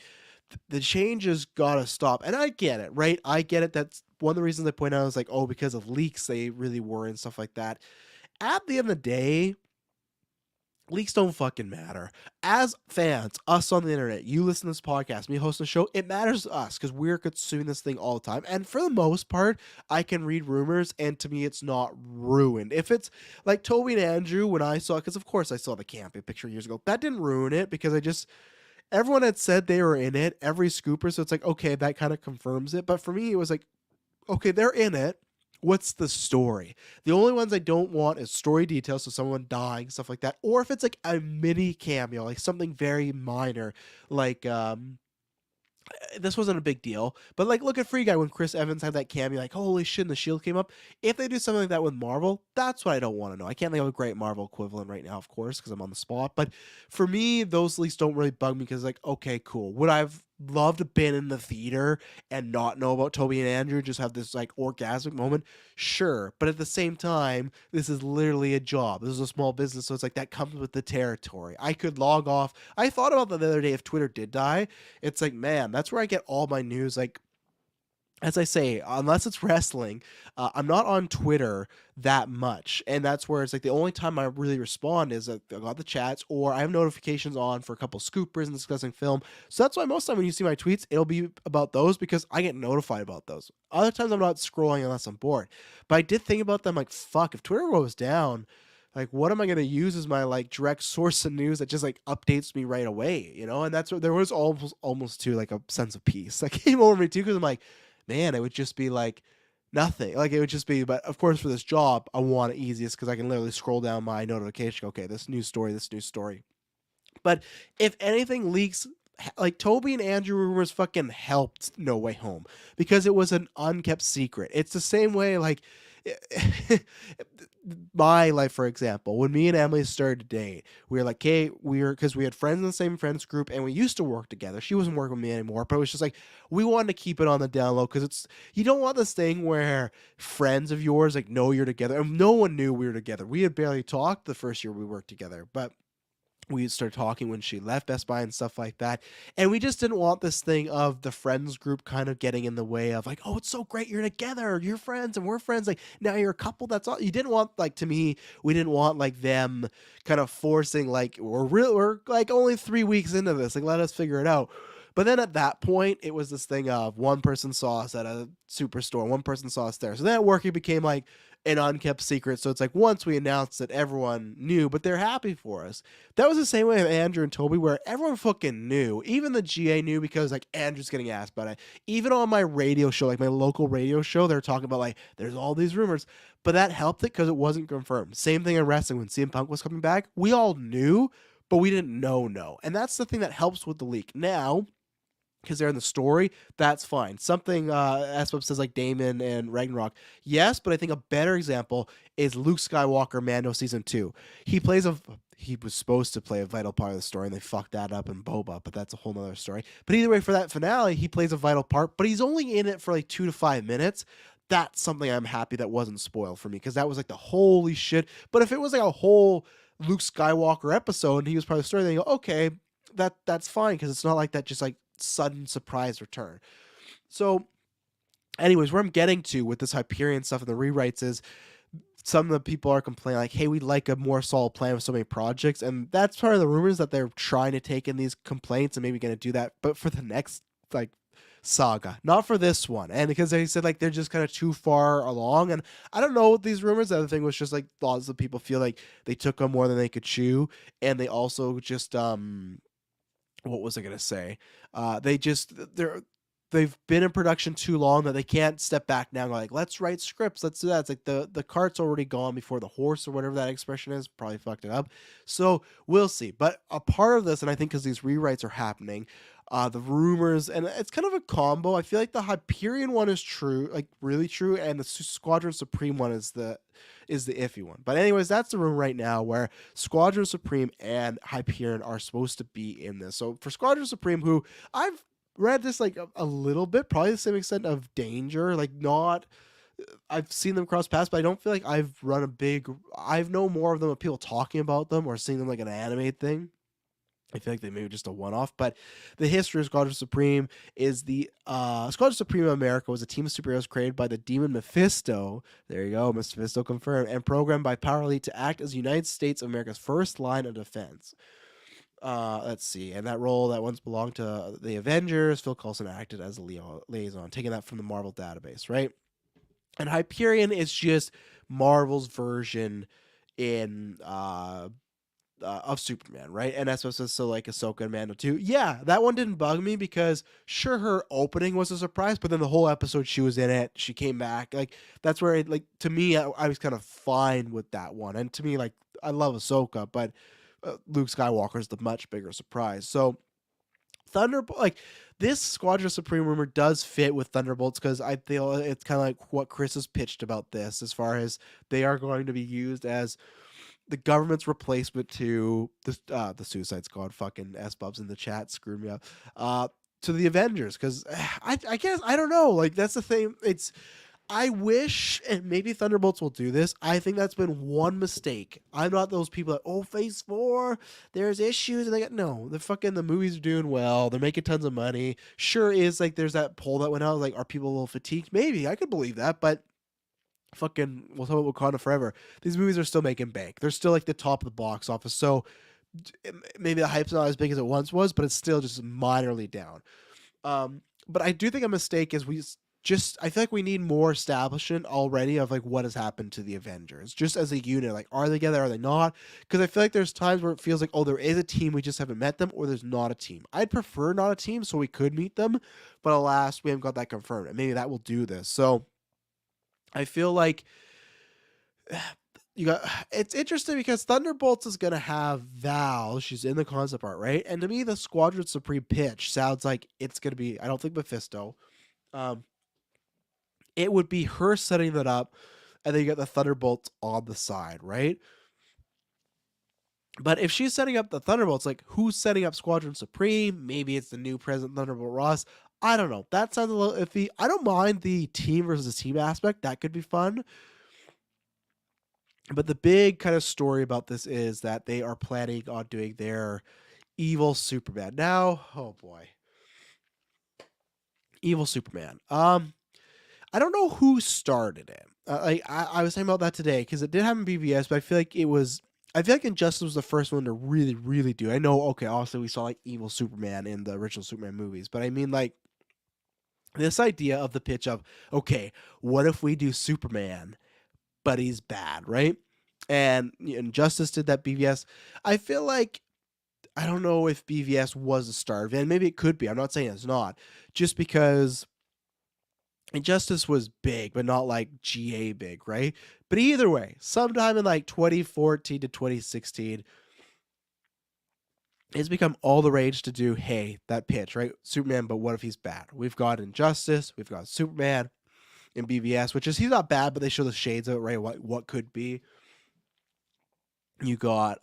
the changes gotta stop. And I get it, right? I get it. That's one of the reasons I point out is like, oh, because of leaks, they really were and stuff like that. At the end of the day, leaks don't fucking matter. As fans, us on the internet, you listen to this podcast, me hosting the show, it matters to us because we're consuming this thing all the time. And for the most part, I can read rumors, and to me, it's not ruined. If it's like Toby and Andrew, when I saw, because of course I saw the camping picture years ago, that didn't ruin it because everyone had said they were in it, every scooper, so it's like, okay, that kind of confirms it. But for me, it was like, okay, they're in it. What's the story? The only ones I don't want is story details, so someone dying, stuff like that. Or if it's like a mini cameo, like something very minor, like this wasn't a big deal, but like look at Free Guy when Chris Evans had that cameo, like holy shit, and the shield came up. If they do something like that with Marvel, that's what I don't want to know. I can't think of a great Marvel equivalent right now, of course, because I'm on the spot. But for me, those leaks don't really bug me because like, okay, cool. Would I've loved to been in the theater and not know about Toby and Andrew, just have this like orgasmic moment? Sure, but at the same time, this is literally a job. This is a small business, so it's like that comes with the territory. I could log off. I thought about that the other day. If Twitter did die, it's like, man, that's where I get all my news. Like, as I say, unless it's wrestling, I'm not on Twitter that much. And that's where it's like the only time I really respond is I got the chats or I have notifications on for a couple scoopers and discussing film. So that's why most of the time when you see my tweets, it'll be about those because I get notified about those. Other times I'm not scrolling unless I'm bored. But I did think about them like, fuck, if Twitter goes down, like what am I going to use as my like direct source of news that just like updates me right away, you know? And that's what there was almost to like a sense of peace that came over me too because I'm like, man, it would just be like nothing. Like it would just be, but of course for this job, I want it easiest because I can literally scroll down my notification. Okay, this news story, this news story. But if anything leaks, like Toby and Andrew rumors fucking helped No Way Home because it was an unkept secret. It's the same way like my life, for example, when me and Emily started to date, we were like, okay, because we had friends in the same friends group and we used to work together. She wasn't working with me anymore, but it was just like, we wanted to keep it on the down low because you don't want this thing where friends of yours like know you're together. And no one knew we were together. We had barely talked the first year we worked together, but we started talking when she left Best Buy and stuff like that. And we just didn't want this thing of the friends group kind of getting in the way of like, oh, it's so great you're together, you're friends and we're friends. Like now you're a couple. That's all. You didn't want like to me. We didn't want like them kind of forcing like we're like only 3 weeks into this. Like let us figure it out. But then at that point, it was this thing of one person saw us at a superstore, one person saw us there. So then at work, it became like an unkept secret. So it's like once we announced it, everyone knew, but they're happy for us. That was the same way with Andrew and Toby, where everyone fucking knew. Even the GA knew because like Andrew's getting asked about it. Even on my radio show, like my local radio show, they're talking about like there's all these rumors. But that helped it because it wasn't confirmed. Same thing in wrestling when CM Punk was coming back. We all knew, but we didn't know. And that's the thing that helps with the leak. Now, because they're in the story, that's fine. Something SWEP says like Damon and Ragnarok. Yes, but I think a better example is Luke Skywalker Mando Season 2. He was supposed to play a vital part of the story, and they fucked that up in Boba, but that's a whole nother story. But either way, for that finale, he plays a vital part, but he's only in it for like 2 to 5 minutes. That's something I'm happy that wasn't spoiled for me, because that was like the holy shit. But if it was like a whole Luke Skywalker episode and he was part of the story, then you go, okay, that's fine, because it's not like that just like sudden surprise return. So anyways, where I'm getting to with this Hyperion stuff and the rewrites is some of the people are complaining like, hey, we'd like a more solid plan with so many projects. And that's part of the rumors that they're trying to take in these complaints and maybe going to do that, but for the next like saga, not for this one. And because they said like they're just kind of too far along, and I don't know what these rumors. The other thing was just like lots of people feel like they took on more than they could chew, and they also just what was I gonna say? They've been in production too long that they can't step back now and go like, let's write scripts, let's do that. It's like the cart's already gone before the horse, or whatever that expression is. Probably fucked it up. So we'll see. But a part of this, and I think because these rewrites are happening, the rumors, and it's kind of a combo. I feel like the Hyperion one is true, like really true, and the Squadron Supreme one is the iffy one. But anyways, that's the rumor right now where Squadron Supreme and Hyperion are supposed to be in this. So for Squadron Supreme, who I've read this like a little bit, probably the same extent of Danger, like not. I've seen them cross paths, but I don't feel like I've known more of them of people talking about them or seeing them like an anime thing. I feel like they may be just a one-off, but the history of Squadron Supreme is the Squadron Supreme of America was a team of superheroes created by the demon Mephisto. There you go, Mephisto confirmed, and programmed by Power Elite to act as the United States of America's first line of defense. Let's see, and that role that once belonged to the Avengers, Phil Coulson acted as a liaison, taking that from the Marvel database, right? And Hyperion is just Marvel's version in of Superman, right? And that's what says so like Ahsoka and Mando too. Yeah, that one didn't bug me because sure her opening was a surprise, but then the whole episode she was in it, she came back. Like that's where it, like to me I was kind of fine with that one. And to me like I love Ahsoka, but Luke Skywalker is the much bigger surprise. So Thunderbolt, like this Squadron Supreme rumor does fit with Thunderbolts because I feel it's kind of like what Chris has pitched about this, as far as they are going to be used as the government's replacement to the Suicide Squad. Fucking S-Bubs in the chat screwed me up. To the Avengers, because I guess I don't know. Like that's the thing. I wish, and maybe Thunderbolts will do this. I think that's been one mistake. I'm not those people that Phase 4, there's issues, and they got no. The movies are doing well. They're making tons of money. Sure is like there's that poll that went out like, are people a little fatigued? Maybe I could believe that, but we'll talk about Wakanda forever. These movies are still making bank. They're still like the top of the box office. So maybe the hype's not as big as it once was, but it's still just minorly down. But I do think a mistake is I feel like we need more establishment already of like what has happened to the Avengers, just as a unit. Like, are they together? Are they not? Because I feel like there's times where it feels like, oh, there is a team, we just haven't met them, or there's not a team. I'd prefer not a team so we could meet them, but alas, we haven't got that confirmed. And maybe that will do this. So I feel like it's interesting because Thunderbolts is gonna have Val. She's in the concept art, right? And to me, the Squadron Supreme pitch sounds like it's gonna be. I don't think Mephisto. It would be her setting that up and then you got the Thunderbolts on the side, right? But if she's setting up the Thunderbolts, like who's setting up Squadron Supreme? Maybe it's the new President Thunderbolt Ross. I don't know. That sounds a little iffy. I don't mind the team versus team aspect. That could be fun. But the big kind of story about this is that they are planning on doing their evil Superman. Now, oh boy. Evil Superman. I don't know who started it. I was talking about that today because it did happen in BVS, but I feel like Injustice was the first one to really, really do it. I know, okay, also we saw like Evil Superman in the original Superman movies, but I mean like this idea of the pitch of, okay, what if we do Superman, but he's bad, right? And Injustice did that BVS. I feel like I don't know if BVS was a start, and maybe it could be. I'm not saying it's not, just because Injustice was big, but not like GA big, right? But either way, sometime in like 2014 to 2016, it's become all the rage to do, hey, that pitch, right? Superman, but what if he's bad? We've got Injustice, we've got Superman in BVS, which is he's not bad, but they show the shades of it, right? What could be. You got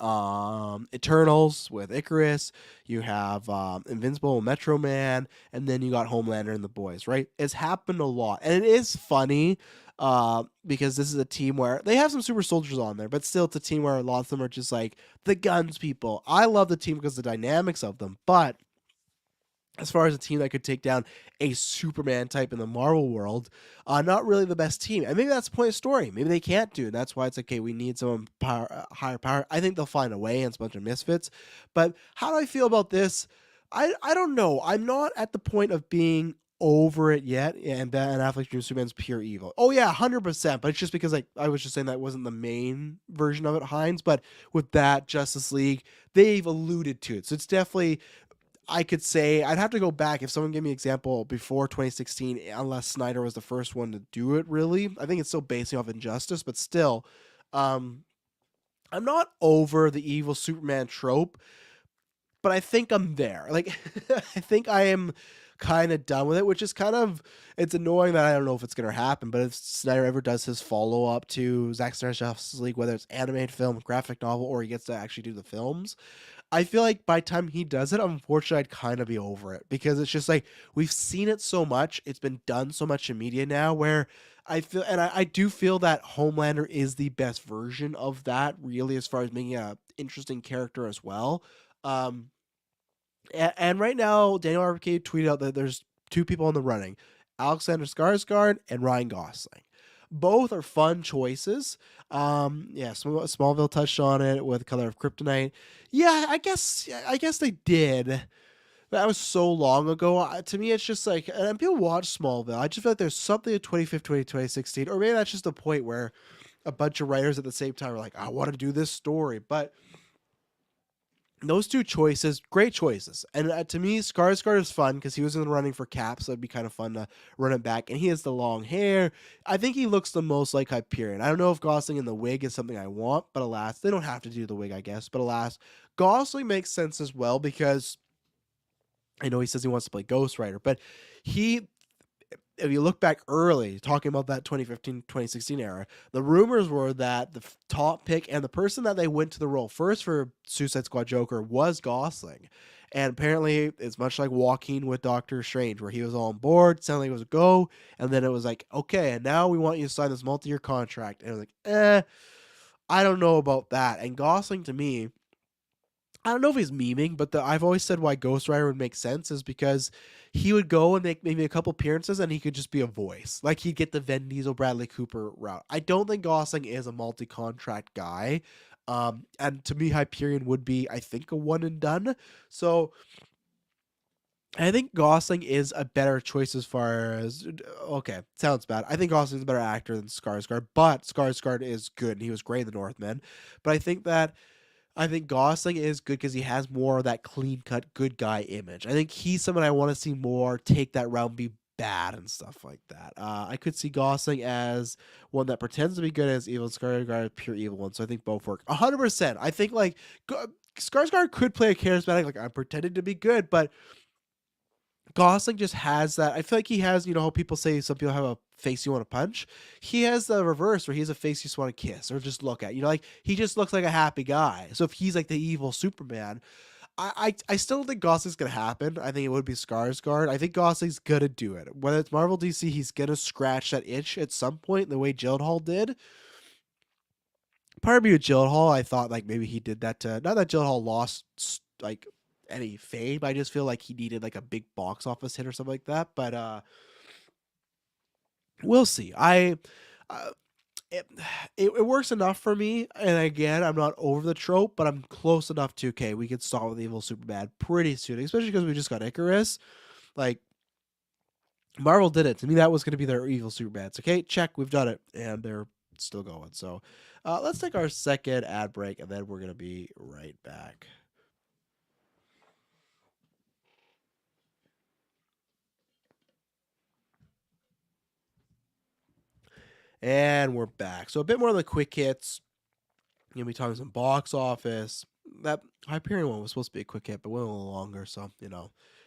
Eternals with Icarus. You have Invincible, Metro Man, and then you got Homelander and the boys. Right? It's happened a lot, and it is funny because this is a team where they have some super soldiers on there, but still, it's a team where a lot of them are just like the guns people. I love the team because of the dynamics of them, but as far as a team that could take down a Superman type in the Marvel world, not really the best team. And maybe that's the point of story. Maybe they can't do it. That's why it's okay, we need someone higher power. I think they'll find a way, and it's a bunch of misfits. But how do I feel about this? I don't know. I'm not at the point of being over it yet, and Ben Affleck's Dream Superman's pure evil. Oh yeah, 100%. But it's just because like I was just saying that wasn't the main version of it, Hines. But with that Justice League, they've alluded to it, so it's definitely. I could say I'd have to go back if someone gave me an example before 2016, unless Snyder was the first one to do it. Really, I think it's still basing off Injustice, but still, I'm not over the evil Superman trope, but I think I'm there. Like, I think I am kind of done with it, which is kind of it's annoying that I don't know if it's gonna happen. But if Snyder ever does his follow up to Zack Snyder's Justice League, whether it's animated film, graphic novel, or he gets to actually do the films, I feel like by the time he does it, unfortunately, I'd kind of be over it because it's just like we've seen it so much. It's been done so much in media now where I feel, and I do feel that Homelander is the best version of that, really, as far as making a interesting character as well. Um, and right now, Daniel RFK tweeted out that there's two people in the running, Alexander Skarsgård and Ryan Gosling. Both are fun choices. Yeah, Smallville touched on it with Color of Kryptonite. Yeah, I guess they did. That was so long ago. To me, it's just like, and people watch Smallville. I just feel like there's something in 2015, 2016, or maybe that's just a point where a bunch of writers at the same time are like, I want to do this story. But those two choices, great choices. And to me, Skarsgård is fun because he was in the running for Cap, so it'd be kind of fun to run it back. And he has the long hair. I think he looks the most like Hyperion. I don't know if Gosling in the wig is something I want, but alas, they don't have to do the wig, I guess. But alas, Gosling makes sense as well because I know he says he wants to play Ghost Rider, but he, if you look back early, talking about that 2015, 2016 era, the rumors were that the top pick and the person that they went to the role first for Suicide Squad Joker was Gosling. And apparently, it's much like Joaquin with Doctor Strange, where he was all on board, sounded like it was a go, and then it was like, okay, and now we want you to sign this multi-year contract. And it was like, I don't know about that. And Gosling, to me, I don't know if he's memeing, but I've always said why Ghost Rider would make sense is because he would go and make maybe a couple appearances and he could just be a voice. Like he'd get the Vin Diesel, Bradley Cooper route. I don't think Gosling is a multi-contract guy. And to me, Hyperion would be, I think, a one and done. So I think Gosling is a better choice as far as, okay, sounds bad. I think Gosling's a better actor than Skarsgård, but Skarsgård is good and he was great in The Northman. But I think Gosling is good because he has more of that clean-cut good guy image. I think he's someone I want to see more take that round, be bad and stuff like that. I could see Gosling as one that pretends to be good as evil, Skarsgård pure evil one. So I think both work 100%. I think like Skarsgård could play a charismatic, like I'm pretending to be good, but Gosling just has that. I feel like he has, how people say some people have a face you want to punch. He has the reverse where he's a face you just want to kiss or just look at. Like he just looks like a happy guy. So if he's like the evil Superman, I still don't think Gosling's gonna happen. I think it would be Skarsgård. I think Gosling's gonna do it. Whether it's Marvel DC, he's gonna scratch that itch at some point, the way Gyllenhaal did. Part of me with Gyllenhaal, I thought like maybe he did that to, not that Gyllenhaal lost like any fame. I just feel like he needed like a big box office hit or something like that. But we'll see. Uh, it works enough for me, and again, I'm not over the trope, but I'm close enough to, okay, we could solve the evil Superman pretty soon, especially because we just got Icarus. Like, Marvel did it. To me, that was going to be their evil Superman. It's okay, check, we've done it, and they're still going. So let's take our second ad break, and then we're going to be right back. And we're back. So a bit more of the quick hits. You'll be talking some box office. That Hyperion one was supposed to be a quick hit, but went a little longer. So,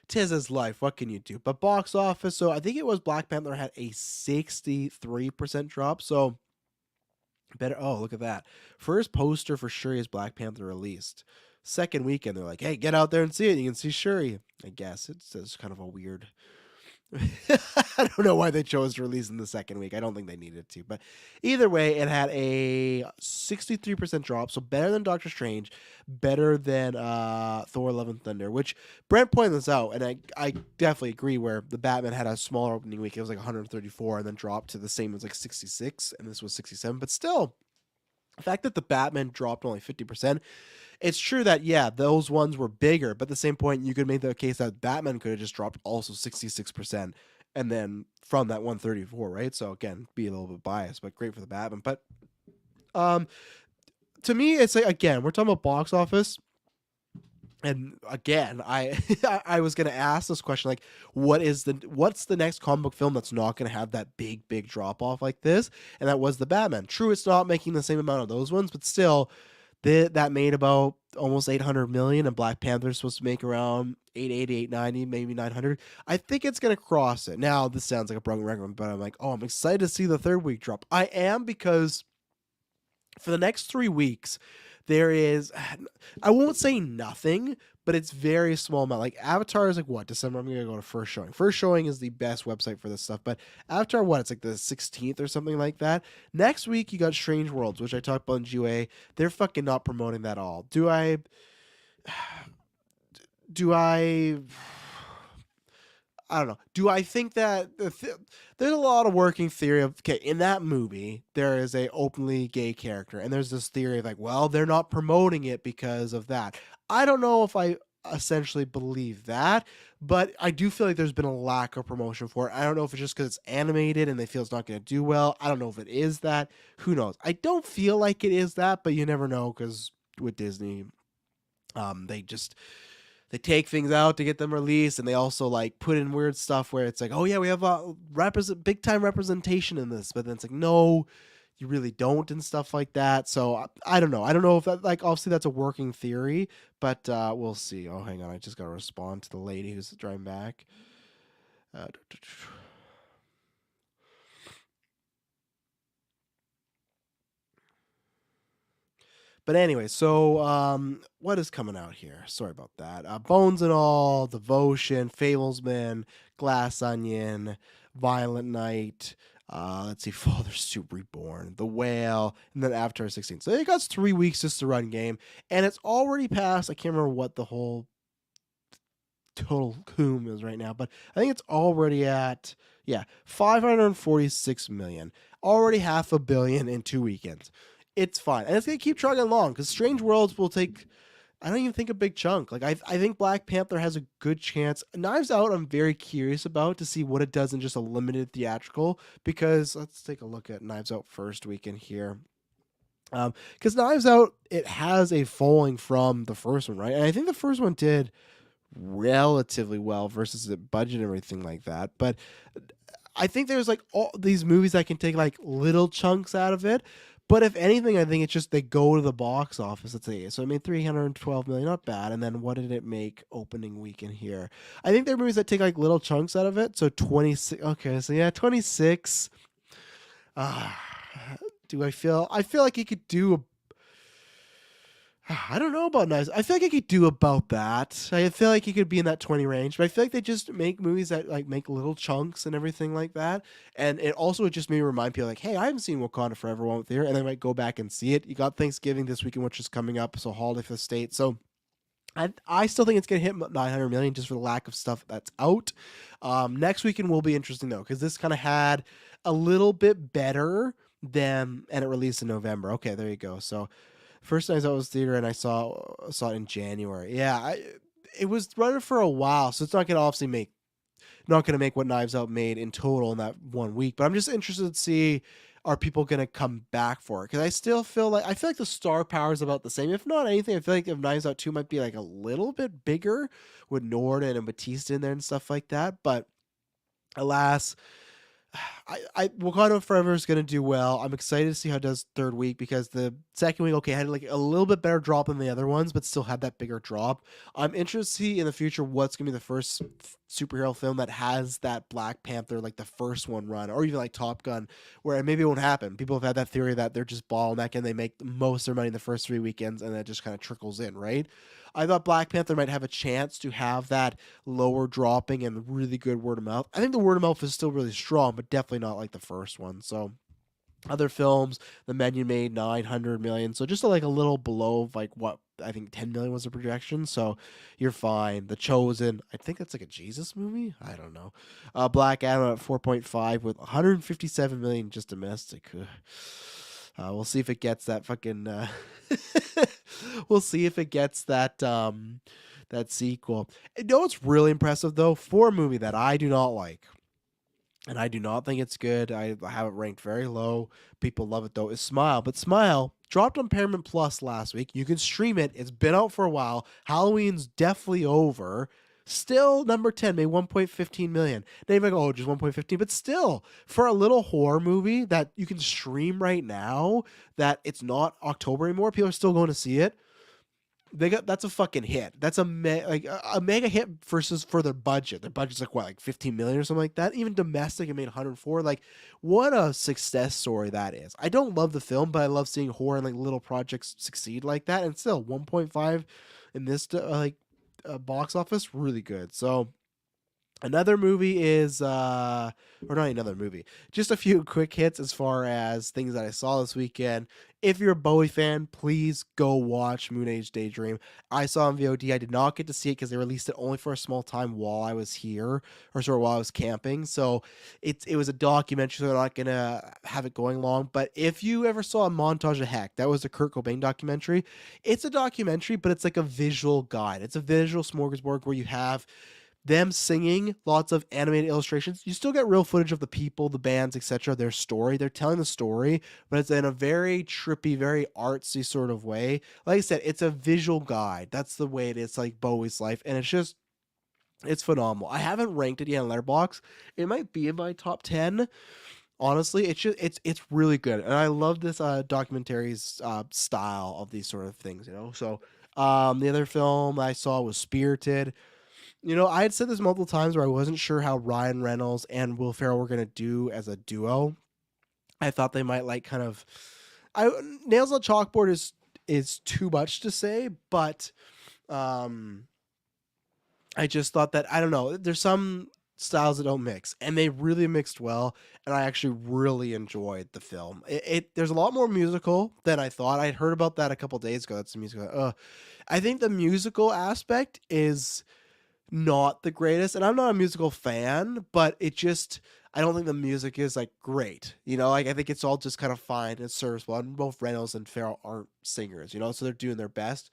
tis his life. What can you do? But box office. So I think it was Black Panther had a 63% drop. So better. Oh, look at that. First poster for Shuri is Black Panther released. Second weekend, they're like, hey, get out there and see it. You can see Shuri. I guess it's kind of a weird. I don't know why they chose to release in the second week. I don't think they needed to. But either way, it had a 63% drop. So better than Doctor Strange, better than Thor Love and Thunder, which Brent pointed this out. And I definitely agree where the Batman had a smaller opening week. It was like 134 and then dropped to the same as like 66. And this was 67. But still, the fact that the Batman dropped only 50%, it's true that, yeah, those ones were bigger, but at the same point, you could make the case that Batman could have just dropped also 66%, and then from that 134, right? So again, be a little bit biased, but great for the Batman. But to me, it's like, again, we're talking about box office. And again, I I was gonna ask this question, like, what's the next comic book film that's not gonna have that big drop off like this? And that was the Batman. True, it's not making the same amount of those ones, but still, that made about almost 800 million, and Black Panther is supposed to make around 880, 890, maybe 900. I think it's gonna cross it. Now, this sounds like a broken record, but I'm like, oh, I'm excited to see the third week drop. I am, because for the next 3 weeks, there is, I won't say nothing, but it's very small amount. Like Avatar is like what, December? I'm gonna go to First Showing. First Showing is the best website for this stuff, but Avatar, what? It's like the 16th or something like that. Next week you got Strange Worlds, which I talked about in GA. They're fucking not promoting that at all. Do I? I don't know. Do I think that there's a lot of working theory of, okay, in that movie there is a openly gay character, and there's this theory of like, well, they're not promoting it because of that. I don't know if I essentially believe that, but I do feel like there's been a lack of promotion for it. I don't know if it's just because it's animated and they feel it's not going to do well. I don't know if it is that. Who knows? I don't feel like it is that, but you never know, because with Disney, they take things out to get them released, and they also like put in weird stuff where it's like, oh yeah, we have a big time representation in this, but then it's like, no, you really don't, and stuff like that. So I don't know. I don't know if that, like, obviously that's a working theory, but we'll see. Oh, hang on, I just got to respond to the lady who's driving back. But anyway, so what is coming out here? Sorry about that. Bones and All, Devotion, Fablesman, Glass Onion, Violent Night. Let's see, Father Soup Reborn, The Whale, and then Avatar 16. So it got 3 weeks just to run game, and it's already passed. I can't remember what the whole total coom is right now, but I think it's already at 546 million. Already $500 million in 2 weekends. It's fine. And it's going to keep trucking along, because Strange Worlds will take, I don't even think, a big chunk. Like, I think Black Panther has a good chance. Knives Out, I'm very curious about to see what it does in just a limited theatrical, because let's take a look at Knives Out first weekend here. Because Knives Out, it has a following from the first one, right? And I think the first one did relatively well versus the budget and everything like that. But I think there's like all these movies that can take like little chunks out of it. But if anything, I think it's just they go to the box office. Let's say so. It made 312 million, not bad. And then what did it make opening weekend here? I think there are movies that take like little chunks out of it. So 26. Okay, so yeah, 26. Ah, do I feel? I feel like he could do. I don't know about Knives. I feel like I could do about that. I feel like he could be in that 20 range, but I feel like they just make movies that like make little chunks and everything like that. And it also just made me remind people like, hey, I haven't seen Wakanda Forever one with here, and they might go back and see it. You got Thanksgiving this weekend, which is coming up, so holiday for the state. So I still think it's gonna hit 900 million just for the lack of stuff that's out. Next weekend will be interesting though, because this kind of had a little bit better than, and it released in November. Okay, there you go. So first night I was theater and I saw it in January. Yeah, it was running for a while, so it's not gonna obviously make not gonna make what Knives Out made in total in that 1 week. But I'm just interested to see, are people gonna come back for it? Because I still feel like the star power is about the same. If not anything, I feel like if Knives Out 2 might be like a little bit bigger with Norden and Batista in there and stuff like that. But alas, I Wakanda Forever is going to do well. I'm excited to see how it does third week, because the second week, okay, had like a little bit better drop than the other ones, but still had that bigger drop. I'm interested to see in the future what's going to be the first superhero film that has that Black Panther, like the first one run, or even like Top Gun, where maybe it won't happen. People have had that theory that they're just bottleneck and they make most of their money in the first 3 weekends and that just kind of trickles in, right? I thought Black Panther might have a chance to have that lower dropping and really good word of mouth. I think the word of mouth is still really strong, but definitely not like the first one. So other films, The Menu made 900 million, so just like a little below like what I think 10 million was the projection. So you're fine. The Chosen, I think that's like a Jesus movie. I don't know. Black Adam at 4.5 with 157 million just domestic. We'll see if it gets that fucking. We'll see if it gets that sequel. You know what's really impressive though, for a movie that I do not like, and I do not think it's good. I have it ranked very low. People love it though. Is Smile, but Smile dropped on Paramount Plus last week. You can stream it. It's been out for a while. Halloween's definitely over. Still number 10, made 1.15 million. They might go, oh, just 1.15, but still, for a little horror movie that you can stream right now, that it's not October anymore, people are still going to see it. That's a fucking hit. That's a mega hit versus for their budget. Their budget's like what, like 15 million or something like that. Even domestic, it made 104. Like, what a success story that is. I don't love the film, but I love seeing horror and like little projects succeed like that. And still, 1.5 in this box office, really good. So another movie is or not another movie, just a few quick hits as far as things that I saw this weekend. If you're a Bowie fan, please go watch Moon Age Daydream. I saw on VOD. I did not get to see it because they released it only for a small time while I was here, or sort of while I was camping. So it was a documentary, so they're not gonna have it going long. But if you ever saw a Montage of Heck, that was a Kurt Cobain documentary. It's a documentary, but it's like a visual guide. It's a visual smorgasbord where you have them singing, lots of animated illustrations. You still get real footage of the people, the bands, etc., their story. They're telling the story, but it's in a very trippy, very artsy sort of way. Like I said, it's a visual guide. That's the way it is, like Bowie's life, and it's phenomenal. I haven't ranked it yet on Letterboxd. It might be in my top 10. Honestly, it's really good, and I love this documentary's style of these sort of things. So the other film I saw was Spirited. I had said this multiple times where I wasn't sure how Ryan Reynolds and Will Ferrell were gonna do as a duo. I thought they might like kind of. I Nails on Chalkboard is too much to say, but I just thought that, I don't know. There's some styles that don't mix, and they really mixed well. And I actually really enjoyed the film. There's a lot more musical than I thought. I had heard about that a couple days ago. That's the musical. I think the musical aspect is not the greatest, and I'm not a musical fan, but I don't think the music is like great. Like I think it's all just kind of fine and serves well. And both Reynolds and Farrell aren't singers, so they're doing their best.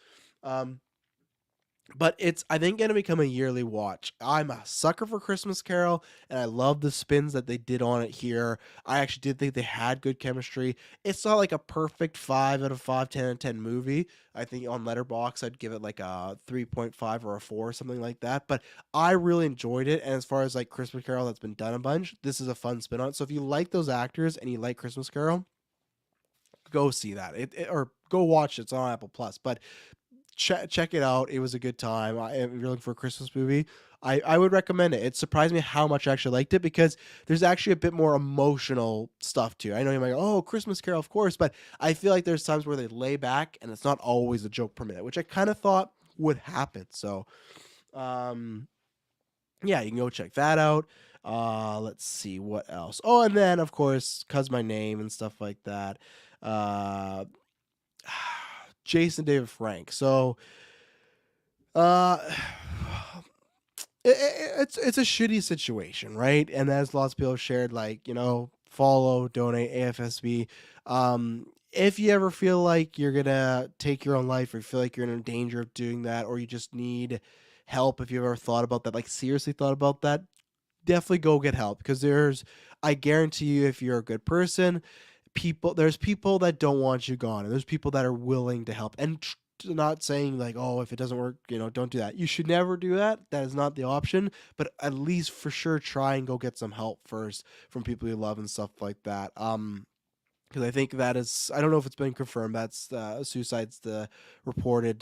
But it's, I think, going to become a yearly watch. I'm a sucker for Christmas Carol, and I love the spins that they did on it here. I actually did think they had good chemistry. It's not like a perfect 5 out of 5, 10 out of 10 movie. I think on Letterboxd, I'd give it like a 3.5 or a 4 or something like that. But I really enjoyed it. And as far as like Christmas Carol that's been done a bunch, this is a fun spin on it. So if you like those actors and you like Christmas Carol, go see that. Or go watch it. It's on Apple Plus. But check it out. It was a good time. If you're looking for a Christmas movie, I would recommend it. It surprised me how much I actually liked it because there's actually a bit more emotional stuff too. I know you might go, oh, Christmas Carol, of course, but I feel like there's times where they lay back and it's not always a joke per minute, which I kind of thought would happen. So, yeah, you can go check that out. Let's see what else. Oh, and then of course, cause my name and stuff like that. Uh, Jason David Frank. So, uh, it's a shitty situation, right? And as lots of people have shared, like, follow, donate, AFSB. If you ever feel like you're gonna take your own life, or you feel like you're in danger of doing that, or you just need help, if you've ever thought about that, like seriously thought about that, definitely go get help because I guarantee you, if you're a good person, there's people that don't want you gone, and there's people that are willing to help. And not saying like, oh, if it doesn't work, don't do that. You should never do that. That is not the option. But at least for sure, try and go get some help first from people you love and stuff like that. Because I think that is, I don't know if it's been confirmed. That's suicide's the reported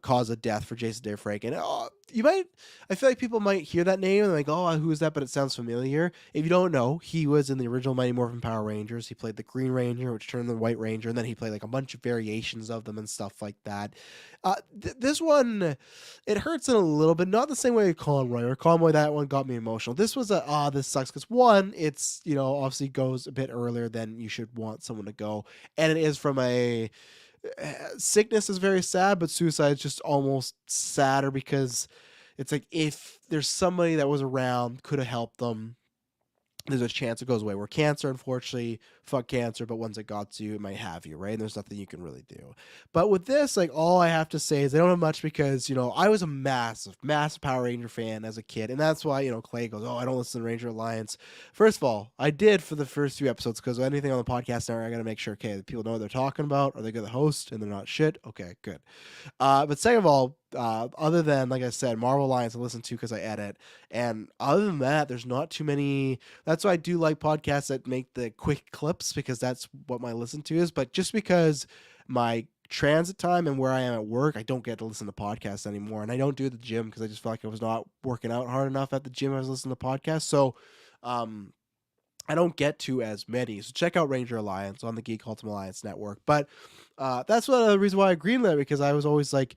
cause of death for Jason David Frank. And I feel like people might hear that name and like, oh, who is that? But it sounds familiar. If you don't know, he was in the original Mighty Morphin Power Rangers. He played the Green Ranger, which turned the White Ranger, and then he played like a bunch of variations of them and stuff like that. This one, it hurts in a little bit, not the same way Conroy or Conroy. That one got me emotional. This was this sucks because one, it's obviously goes a bit earlier than you should want someone to go, and it is from a sickness is very sad, but suicide is just almost sadder because it's like if there's somebody that was around, could have helped them, there's a chance it goes away. Where cancer, unfortunately, fuck cancer, but once it got to you, it might have you, right? And there's nothing you can really do. But with this, like, all I have to say is I don't have much because, I was a massive, massive Power Ranger fan as a kid. And that's why, Clay goes, oh, I don't listen to Ranger Alliance. First of all, I did for the first few episodes because anything on the podcast now, I got to make sure, okay, people know what they're talking about. Are they good at host and they're not shit? Okay, good. But second of all, other than, like I said, Marvel Alliance I listen to because I edit. And other than that, there's not too many. That's why I do like podcasts that make the quick clips because that's what my listen to is. But just because my transit time and where I am at work, I don't get to listen to podcasts anymore. And I don't do it at the gym because I just felt like I was not working out hard enough at the gym. I was listening to podcasts. So, I don't get to as many. So check out Ranger Alliance on the Geek Ultimate Alliance Network. But that's one of the reasons why I greenlit it, because I was always like,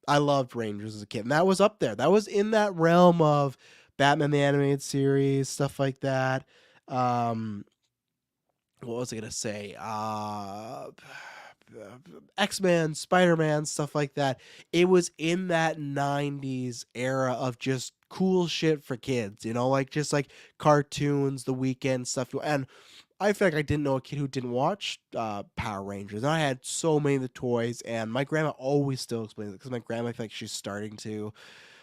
I loved Rangers as a kid. And that was up there. That was in that realm of Batman the Animated Series, stuff like that. What was I going to say? X-Men, Spider-Man, stuff like that. It was in that 90s era of just cool shit for kids, like just like cartoons, The Weeknd, stuff. And I feel like I didn't know a kid who didn't watch Power Rangers. And I had so many of the toys, and my grandma always still explains it because my grandma, I feel like she's starting to,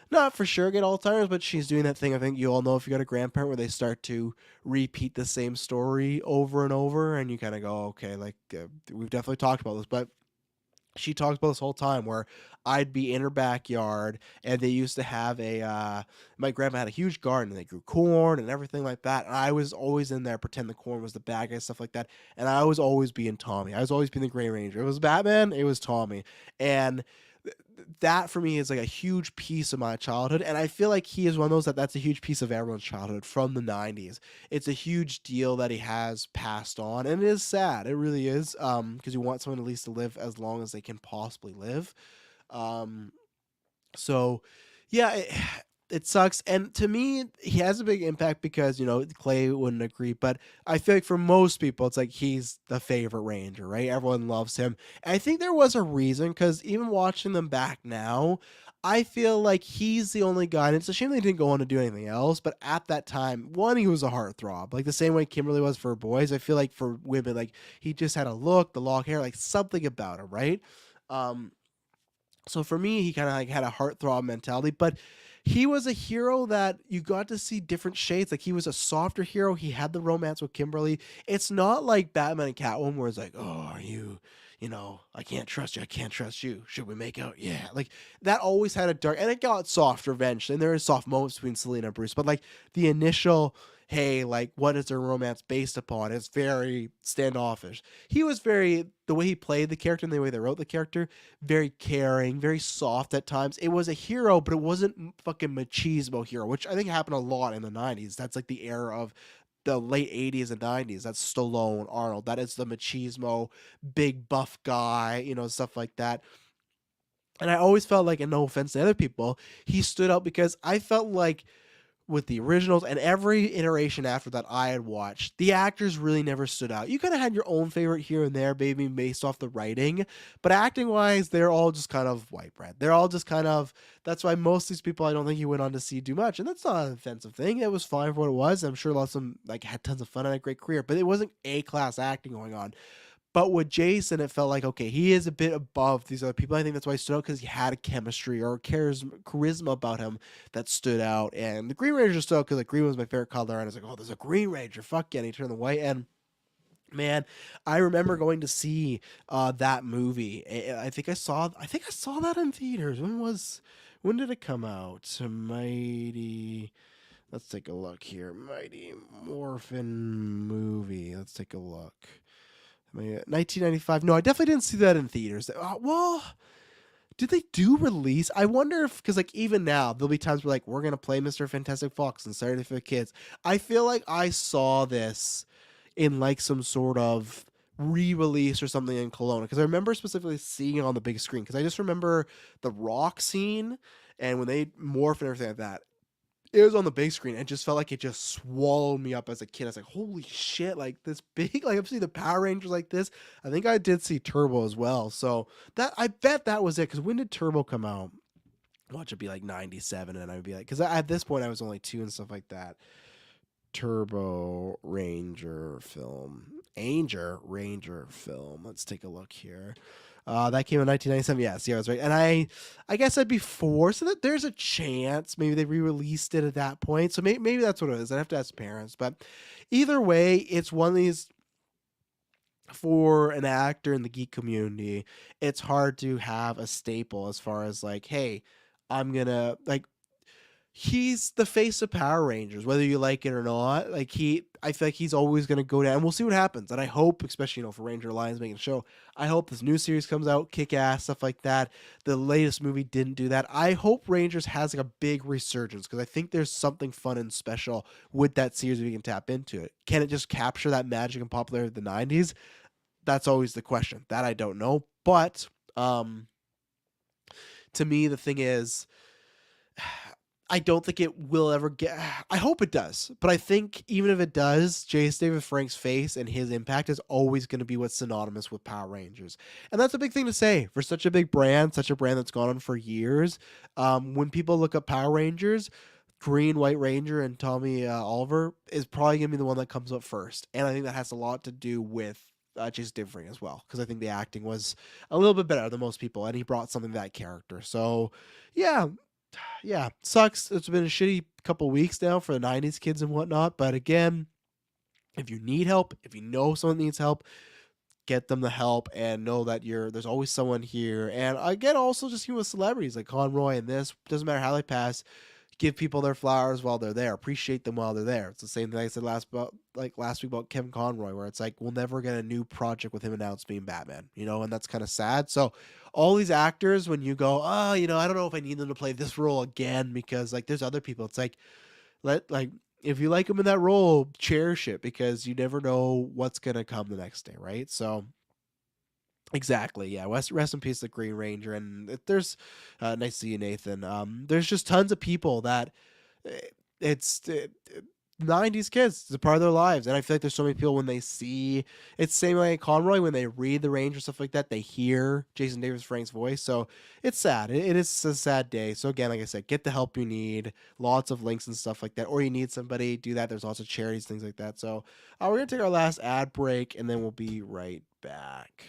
not for sure get Alzheimer's, but she's doing that thing I think you all know if you got a grandparent where they start to repeat the same story over and over, and you kind of go, okay, like we've definitely talked about this, but she talks about this whole time where I'd be in her backyard and they used to have my grandma had a huge garden and they grew corn and everything like that. And I was always in there pretend the corn was the bad guy, stuff like that. And I was always being Tommy. I was always being the Grey Ranger. It was Batman, it was Tommy. And that for me is like a huge piece of my childhood, and I feel like he is one of those that's a huge piece of everyone's childhood from the 90s. It's a huge deal that he has passed on, and it is sad. It really is, because you want someone at least to live as long as they can possibly live. So yeah, it sucks. And to me, he has a big impact because, Clay wouldn't agree, but I feel like for most people, it's like he's the favorite Ranger, right? Everyone loves him. And I think there was a reason, because even watching them back now, I feel like he's the only guy, and it's a shame they didn't go on to do anything else, but at that time, one, he was a heartthrob, like the same way Kimberly was for boys. I feel like for women, like he just had a look, the long hair, like something about him, right? So for me, he kind of like had a heartthrob mentality, but he was a hero that you got to see different shades. Like he was a softer hero. He had the romance with Kimberly. It's not like Batman and Catwoman where it's like, oh, I can't trust you. I can't trust you. Should we make out? Yeah. Like that always had a dark, and it got soft eventually. And there is soft moments between Selena and Bruce, but like the initial, hey, like, what is their romance based upon? It's very standoffish. He was very, the way he played the character and the way they wrote the character, very caring, very soft at times. It was a hero, but it wasn't fucking machismo hero, which I think happened a lot in the 90s. That's like the era of the late 80s and 90s. That's Stallone, Arnold. That is the machismo, big buff guy, stuff like that. And I always felt like, and no offense to other people, he stood out because I felt like with the originals and every iteration after that I had watched, the actors really never stood out. You kind of had your own favorite here and there, maybe based off the writing, but acting wise, they're all just kind of white bread. They're all just kind of, that's why most of these people I don't think you went on to see do much. And that's not an offensive thing. It was fine for what it was. I'm sure lots of them like had tons of fun and a great career, but it wasn't A-class acting going on. But with Jason, it felt like, okay, he is a bit above these other people. I think that's why he stood out, because he had a chemistry or charisma about him that stood out. And the Green Ranger stood out because like green was my favorite color. And I was like, oh, there's a Green Ranger. Fuck yeah. And he turned the white. And man, I remember going to see that movie. I think I saw that in theaters. When did it come out? Mighty. Let's take a look here. Mighty Morphin movie. Let's take a look. 1995. No, I definitely didn't see that in theaters. Well, did they do release? I wonder if, because like even now there'll be times where like we're gonna play Mr. Fantastic Fox and Saturday for the Kids. I feel like I saw this in like some sort of re-release or something in Kelowna, because I remember specifically seeing it on the big screen, because I just remember the rock scene and when they morph and everything like that. It was on the big screen and just felt like it just swallowed me up as a kid. I was like, holy shit, like this big, like I've seen the Power Rangers like this. I think I did see Turbo as well. So that, I bet that was it. Because when did Turbo come out? Watch it be like 97, and I'd be like, because at this point I was only 2 and stuff like that. Turbo Ranger film. Ranger film. Let's take a look here. That came in 1997. Yeah, see, I was right. And I guess I'd be 4, so that there's a chance maybe they re-released it at that point. So maybe that's what it is. I'd have to ask parents. But either way, it's one of these, for an actor in the geek community, it's hard to have a staple as far as like, hey, I'm gonna like, he's the face of Power Rangers, whether you like it or not. Like I feel like he's always going to go down, and we'll see what happens. And I hope, especially for Ranger Alliance making a show, I hope this new series comes out, kick ass, stuff like that. The latest movie didn't do that. I hope Rangers has like a big resurgence, because I think there's something fun and special with that series if we can tap into it. Can it just capture that magic and popularity of the '90s? That's always the question. That I don't know, but to me, the thing is, I don't think it will ever get. I hope it does, but I think even if it does, Jason David Frank's face and his impact is always going to be what's synonymous with Power Rangers, and that's a big thing to say for such a big brand, such a brand that's gone on for years. When people look up Power Rangers, Green, White Ranger, and Tommy Oliver is probably going to be the one that comes up first, and I think that has a lot to do with Jason David Frank as well, because I think the acting was a little bit better than most people, and he brought something to that character. So, yeah, yeah, sucks. It's been a shitty couple weeks now for the '90s kids and whatnot. But again, if you need help, if you know someone needs help, get them the help, and know that there's always someone here. And again, also just with celebrities like Conroy and this, doesn't matter how they pass, give people their flowers while they're there. Appreciate them while they're there. It's the same thing I said last week about Kevin Conroy, where it's like we'll never get a new project with him announced being Batman, and that's kind of sad. So all these actors, when you go, oh, I don't know if I need them to play this role again, because like there's other people. It's like, if you like them in that role, cherish it, because you never know what's gonna come the next day, right? So exactly. Yeah. Rest in peace, the Green Ranger. And there's nice to see you, Nathan. There's just tons of people that eh, it's 90s kids. It's a part of their lives, and I feel like there's so many people when they see it's the same way Conroy, when they read the Ranger stuff like that, they hear Jason Davis Frank's voice. So it's sad. It is a sad day. So again, like I said, get the help you need. Lots of links and stuff like that, or you need somebody, do that. There's lots of charities, things like that. So we're gonna take our last ad break, and then we'll be right back.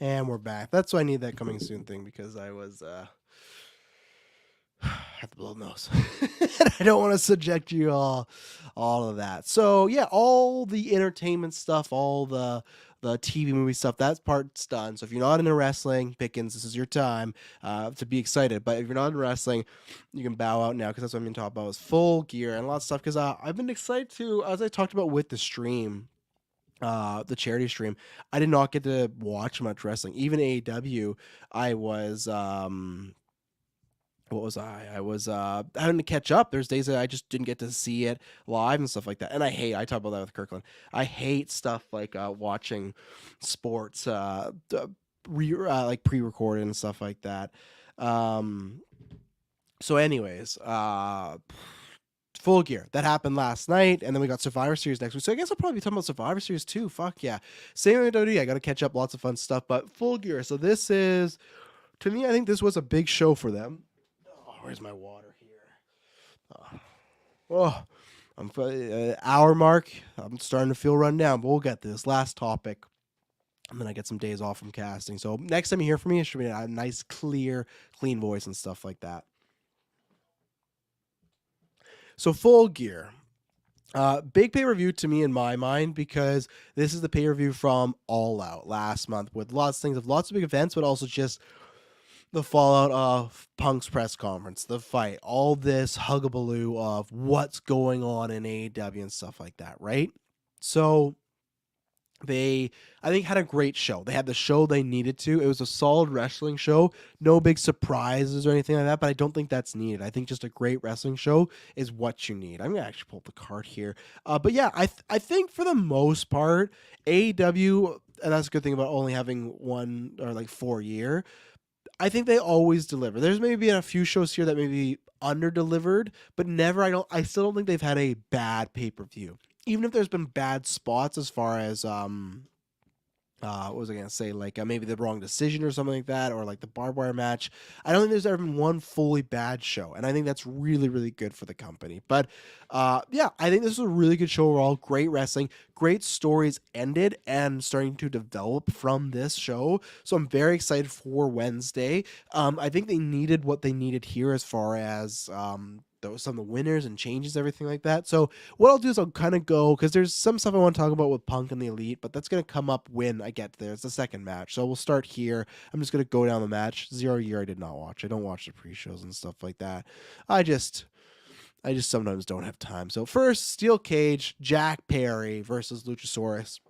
And we're back. That's why I need that coming soon thing, because I was have to blow the nose. I don't want to subject you all of that. So yeah, all the entertainment stuff, all the TV movie stuff, that part's done. So if you're not into wrestling, Pickens, this is your time to be excited. But if you're not into wrestling, you can bow out now, because that's what I'm going to talk about is Full Gear and a lot of stuff. Because I've been excited to, as I talked about with the stream, the charity stream, I did not get to watch much wrestling. Even AEW, I was what was I was having to catch up. There's days that I just didn't get to see it live and stuff like that. And I talk about that with Kirklin. I hate stuff like watching sports like pre-recorded and stuff like that. Um so anyways, Full Gear. That happened last night, and then we got Survivor Series next week. So I guess I'll probably be talking about Survivor Series too. Fuck yeah. Same with WWE. I got to catch up. Lots of fun stuff. But Full Gear. So this is, to me, I think this was a big show for them. Oh, where's my water here? I'm hour mark. I'm starting to feel run down, but we'll get this last topic. And then I get some days off from casting. So next time you hear from me, it should be a nice, clear, clean voice and stuff like that. So Full Gear. Big pay-per-view to me in my mind, because this is the pay-per-view from All Out last month, with lots of things, of lots of big events, but also just the fallout of Punk's press conference, the fight, all this huggabaloo of what's going on in AEW and stuff like that, right? So they, I think, had a great show. They had the show they needed to. It was a solid wrestling show. No big surprises or anything like that, but I don't think that's needed. I think just a great wrestling show is what you need. I'm going to actually pull up the card here. But yeah, I think for the most part, AEW, and that's a good thing about only having one or like 4 year, I think they always deliver. There's maybe been a few shows here that maybe under delivered, but never, I still don't think they've had a bad pay-per-view. Even if there's been bad spots as far as what was I gonna say, like maybe the wrong decision or something like that, or like the barbed wire match, I don't think there's ever been one fully bad show, and I think that's really, really good for the company. But yeah, I think this was a really good show overall. Great wrestling, great stories ended and starting to develop from this show, so I'm very excited for Wednesday. I think they needed what they needed here as far as some of the winners and changes, everything like that. So what I'll do is I'll kind of go, because there's some stuff I want to talk about with Punk and the Elite, but that's going to come up when I get there. It's the second match. So we'll start here. I'm just going to go down the match. 0 Year I did not watch. I don't watch the pre-shows and stuff like that. I just sometimes don't have time. So first, Steel Cage, Jack Perry versus Luchasaurus.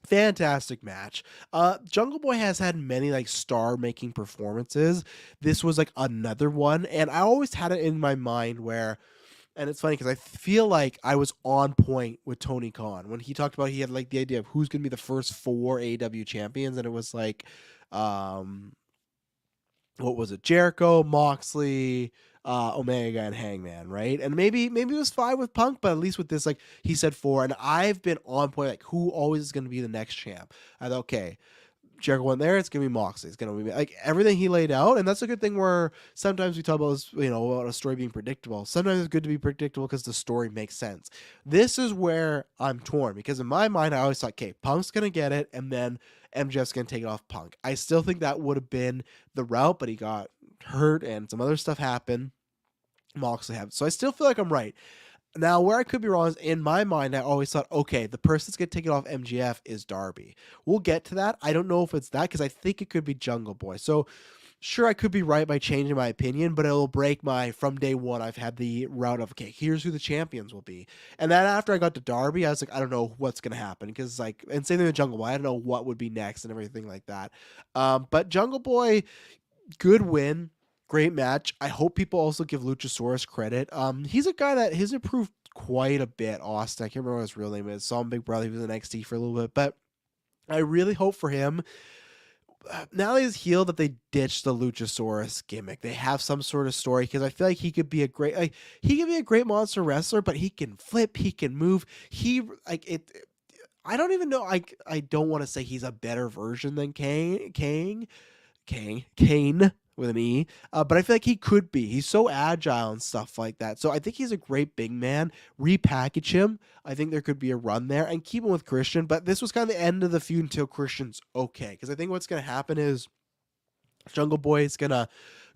Fantastic match. Jungle Boy has had many like star-making performances. This was like another one, and I always had it in my mind where, and it's funny because I feel like I was on point with Tony Khan when he talked about, he had like the idea of who's gonna be the first 4 AEW champions, and it was like, what was it? Jericho, Moxley, Omega, and Hangman, right? And maybe it was 5 with Punk, but at least with this, like he said 4, and I've been on point, like who always is going to be the next champ. I thought, okay, Jericho went there, it's gonna be Moxley. It's gonna be like everything he laid out, and that's a good thing. Where sometimes we talk about this, about a story being predictable. Sometimes it's good to be predictable because the story makes sense. This is where I'm torn, because in my mind I always thought, okay, Punk's gonna get it, and then MJF's gonna take it off Punk. I still think that would have been the route, but he got hurt and some other stuff happened. Moxley had, so I still feel like I'm right. Now, where I could be wrong is in my mind, I always thought, okay, the person that's going to take it off MGF is Darby. We'll get to that. I don't know if it's that, because I think it could be Jungle Boy. So, sure, I could be right by changing my opinion, but it'll break from day one, I've had the route of, okay, here's who the champions will be. And then after I got to Darby, I was like, I don't know what's going to happen, because like, and same thing with Jungle Boy, I don't know what would be next and everything like that. But Jungle Boy, good win. Great match. I hope people also give Luchasaurus credit. He's a guy that has improved quite a bit. Austin, I can't remember what his real name is. Saw him Big Brother. He was in NXT for a little bit, but I really hope for him, now that he's healed, that they ditch the Luchasaurus gimmick. They have some sort of story, because I feel like he could be a great monster wrestler, but he can flip, he can move. I don't even know. I don't want to say he's a better version than Kane. with an E. But I feel like he could be. He's so agile and stuff like that. So I think he's a great big man. Repackage him. I think there could be a run there and keep him with Christian. But this was kind of the end of the feud until Christian's okay. Because I think what's going to happen is Jungle Boy is going to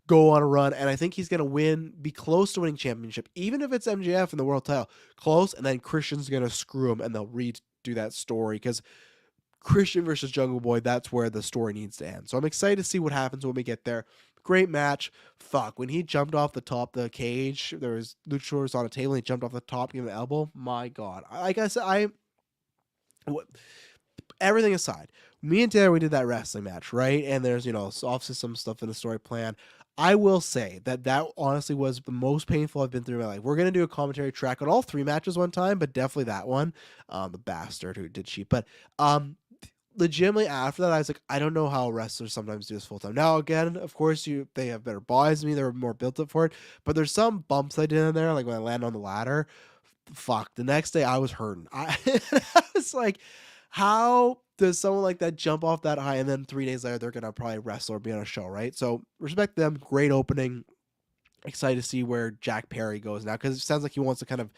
go on a run, and I think he's going to win, be close to winning championship, even if it's MJF in the world title, close, and then Christian's going to screw him, and they'll redo that story, because Christian versus Jungle Boy, that's where the story needs to end. So I'm excited to see what happens when we get there. Great match. Fuck, when he jumped off the top of the cage, there was luchadors on a table, and he jumped off the top, gave him an elbow. My God. Like I said, everything aside, me and Taylor, we did that wrestling match, right? And there's, obviously some stuff in the story plan. I will say that honestly was the most painful I've been through in my life. We're going to do a commentary track on all 3 matches one time, but definitely that one. The bastard who did cheat. But legitimately after that, I was like, I don't know how wrestlers sometimes do this full time. Now, again, of course, they have better bodies than me. They're more built up for it. But there's some bumps I did in there, like when I land on the ladder. Fuck, the next day I was hurting. I was like, how does someone like that jump off that high, and then 3 days later they're gonna probably wrestle or be on a show, right? So respect them. Great opening. Excited to see where Jack Perry goes now, because it sounds like he wants to kind of,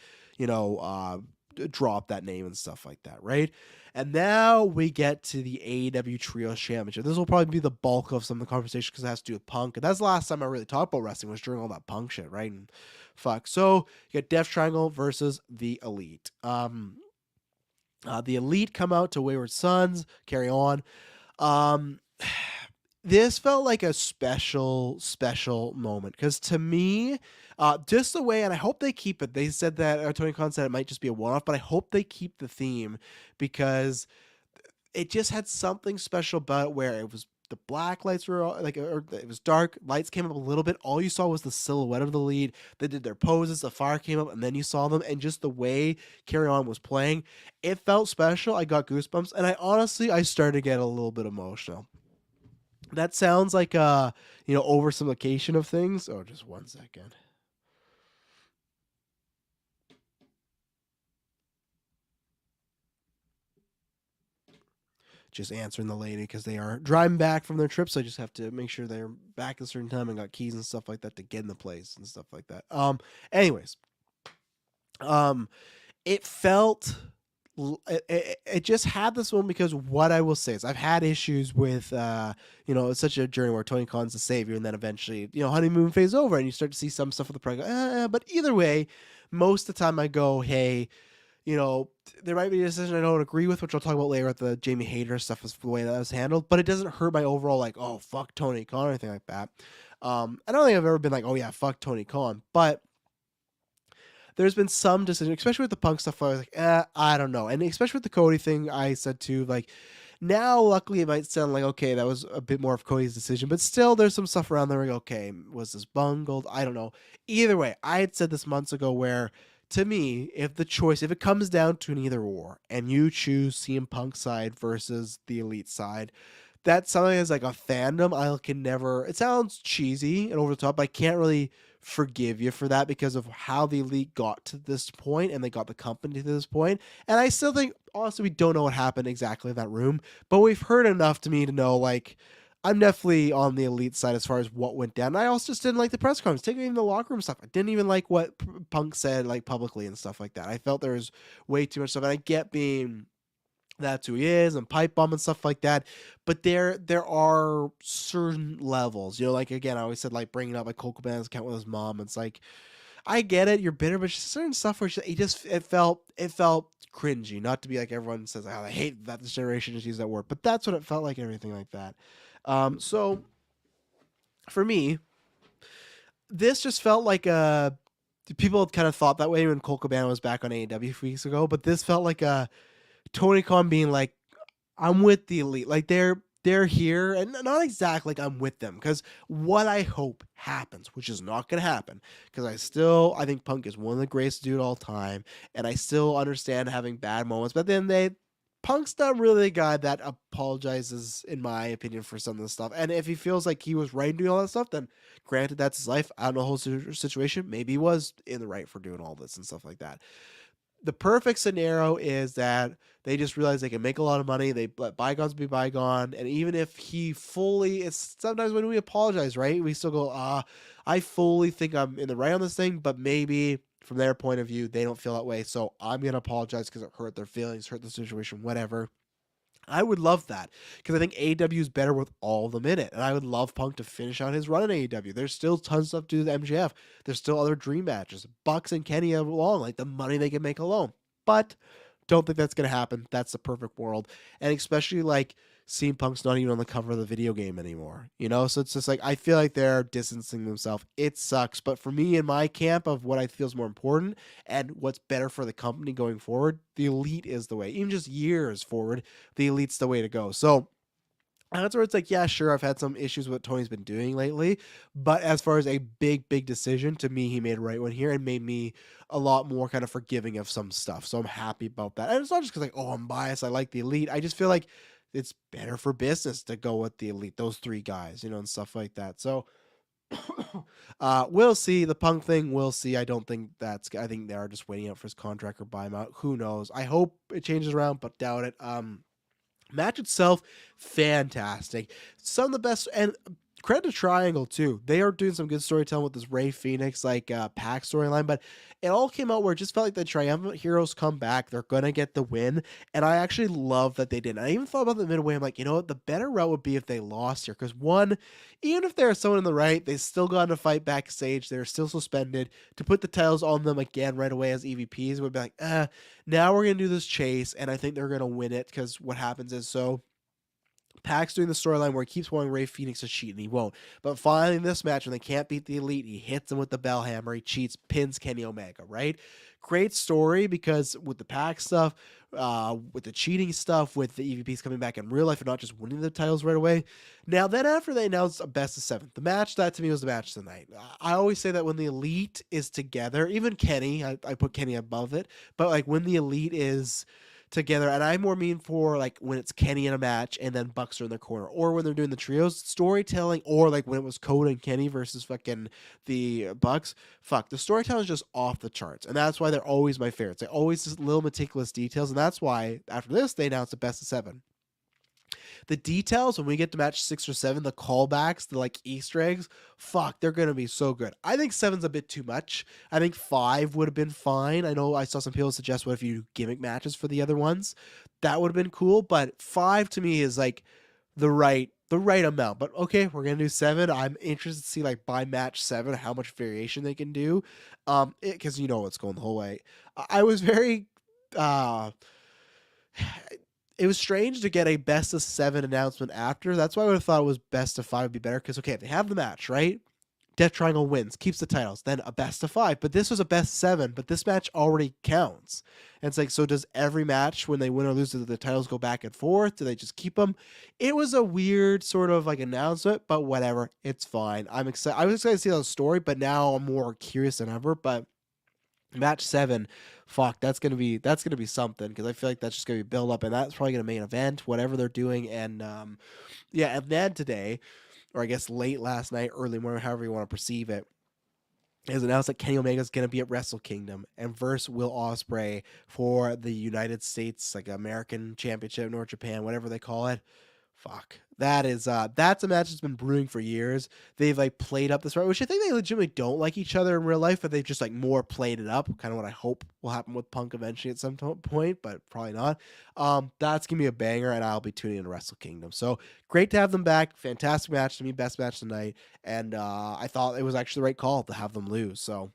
drop that name and stuff like that, right? And now we get to the AEW Trios Championship. This will probably be the bulk of some of the conversation because it has to do with Punk, and that's the last time I really talked about wrestling, was during all that Punk shit, right? And fuck. So you got Death Triangle versus the Elite. The Elite come out to Wayward Sons, carry on. This felt like a special moment, because to me, just the way, and I hope they keep it. They said that, Tony Khan said it might just be a one-off, but I hope they keep the theme, because it just had something special about it, where it was the black lights were like, or it was dark, lights came up a little bit, all you saw was the silhouette of the lead. They did their poses, the fire came up, and then you saw them, and just the way Carry On was playing, it felt special. I got goosebumps, and I started to get a little bit emotional. That sounds like oversimplification of things. Oh, just 1 second. Just answering the lady, because they are driving back from their trip, so I just have to make sure they're back at a certain time and got keys and stuff like that to get in the place and stuff like that. Anyways, it felt, it just had this one, because what I will say is I've had issues with it's such a journey where Tony Khan's the savior, and then eventually honeymoon phase over and you start to see some stuff with the product. But either way, most of the time I go, hey, there might be a decision I don't agree with, which I'll talk about later. At the Jamie Hayter stuff is the way that was handled, but it doesn't hurt my overall, like, oh, fuck Tony Khan or anything like that. I don't think I've ever been like, oh yeah, fuck Tony Khan, but there's been some decision, especially with the Punk stuff, where I was like, I don't know. And especially with the Cody thing, I said too, like, now luckily it might sound like, okay, that was a bit more of Cody's decision, but still there's some stuff around there where, okay, was this bungled? I don't know. Either way, I had said this months ago, where to me, if it comes down to an either or, and you choose CM Punk side versus the Elite side, that's something as like a fandom, I can never, it sounds cheesy and over the top, but I can't really forgive you for that, because of how the Elite got to this point, and they got the company to this point. And I still think, honestly, we don't know what happened exactly in that room, but we've heard enough to me to know, like, I'm definitely on the Elite side as far as what went down. I also just didn't like the press conference, taking even the locker room stuff. I didn't even like what Punk said, like, publicly and stuff like that. I felt there was way too much stuff, and I get being that's who he is, and pipe bomb and stuff like that, but there are certain levels, like, again, I always said, like, bringing up like Cole Cabana's account with his mom. It's like, I get it, you're bitter, but certain stuff where it felt cringy. Not to be like everyone says, oh, I hate that this generation just use that word, but that's what it felt like, and everything like that. So for me, this just felt like people had kind of thought that way when Cole Cabana was back on AEW a few weeks ago, but this felt like a Tony Khan being like, I'm with the Elite, like they're here, and not exactly like I'm with them, because what I hope happens, which is not going to happen, because I think Punk is one of the greatest dude all time, and I still understand having bad moments, but then Punk's not really the guy that apologizes, in my opinion, for some of the stuff. And if he feels like he was right in doing all that stuff, then granted, that's his life. I don't know the whole situation. Maybe he was in the right for doing all this and stuff like that. the perfect scenario is that they just realize they can make a lot of money. They let bygones be bygone. And even if he fully, it's sometimes when we apologize, right? We still go, I fully think I'm in the right on this thing, but maybe from their point of view, they don't feel that way. So I'm going to apologize because it hurt their feelings, hurt the situation, whatever. I would love that because I think AEW is better with all of them in it. And I would love Punk to finish out his run in AEW. There's still tons of stuff to do with MJF. There's still other dream matches. Bucks and Kenny alone, like the money they can make alone. But don't think that's going to happen. That's the perfect world. And especially like CM Punk's not even on the cover of the video game anymore, you know? So it's just like, I feel like they're distancing themselves. It sucks. But for me, in my camp of what I feel is more important and what's better for the company going forward, the Elite is the way. Even just years forward, the Elite's the way to go. So that's where it's like, yeah, sure, I've had some issues with what Tony's been doing lately, but as far as a big decision, to me, he made a right one here and made me a lot more kind of forgiving of some stuff. So I'm happy about that. And it's not just because like, oh, I'm biased, I like the Elite. I just feel like it's better for business to go with the Elite, those three guys, you know, and stuff like that. So we'll see. The Punk thing, we'll see. I don't think I think they are just waiting out for his contract or buy him out. Who knows? I hope it changes around, but doubt it. Match itself, fantastic. Some of the best, and credit to Triangle too. They are doing some good storytelling with this Ray Phoenix Pac storyline, but it all came out where it just felt like the triumphant heroes come back. They're gonna get the win, and I actually love that they did. I even thought about the midway. I'm like, you know what? The better route would be if they lost here, because one, even if there's someone in the right, they still got to fight backstage. They're still suspended. To put the titles on them again right away as EVPs would be like, now we're going to do this chase, and I think they're going to win it because what happens is Pac's doing the storyline where he keeps wanting Ray Phoenix to cheat, and he won't. But finally, in this match, when they can't beat the Elite, he hits him with the bell hammer. He cheats, pins Kenny Omega, right? Great story because with the Pac stuff, with the cheating stuff, with the EVPs coming back in real life and not just winning the titles right away. Now, then after they announced a best of 7, the match, that to me was the match tonight. I always say that when the Elite is together, even Kenny, I put Kenny above it, but like when the Elite is together, and I more mean for like when it's Kenny in a match and then Bucks are in the corner, or when they're doing the trios storytelling, or like when it was Cody and Kenny versus fucking the Bucks. Fuck, the storytelling is just off the charts, and that's why they're always my favorites. They always just little meticulous details, and that's why after this they announced the best of 7. The details when we get to match 6 or 7, the callbacks, the like Easter eggs, fuck, they're gonna be so good. I think 7's a bit too much. I think 5 would have been fine. I know I saw some people suggest what if you do gimmick matches for the other ones. That would have been cool, but 5 to me is like the right amount. But okay, we're gonna do 7. I'm interested to see like by match 7 how much variation they can do. Because you know what's going the whole way. I was very it was strange to get a best of 7 announcement after. That's why I would have thought it was best of 5 would be better. Because, okay, they have the match, right? Death Triangle wins, keeps the titles, then a best of 5. But this was a best 7, but this match already counts. And it's like, so does every match when they win or lose, do the titles go back and forth? Do they just keep them? It was a weird sort of like announcement, but whatever. It's fine. I'm excited. I was excited to see the story, but now I'm more curious than ever. But match 7, fuck, that's gonna be something because I feel like that's just gonna be build up, and that's probably gonna main event whatever they're doing. And yeah, and then today, or I guess late last night, early morning, however you want to perceive it, is announced that Kenny Omega is gonna be at Wrestle Kingdom and verse Will Ospreay for the United States like American Championship, North Japan, whatever they call it. Fuck. That's a match that's been brewing for years. They've like played up this right, which I think they legitimately don't like each other in real life, but they've just like more played it up. Kind of what I hope will happen with Punk eventually at some point, but probably not. That's gonna be a banger, and I'll be tuning in to Wrestle Kingdom. So great to have them back. Fantastic match to me, best match tonight, and I thought it was actually the right call to have them lose. So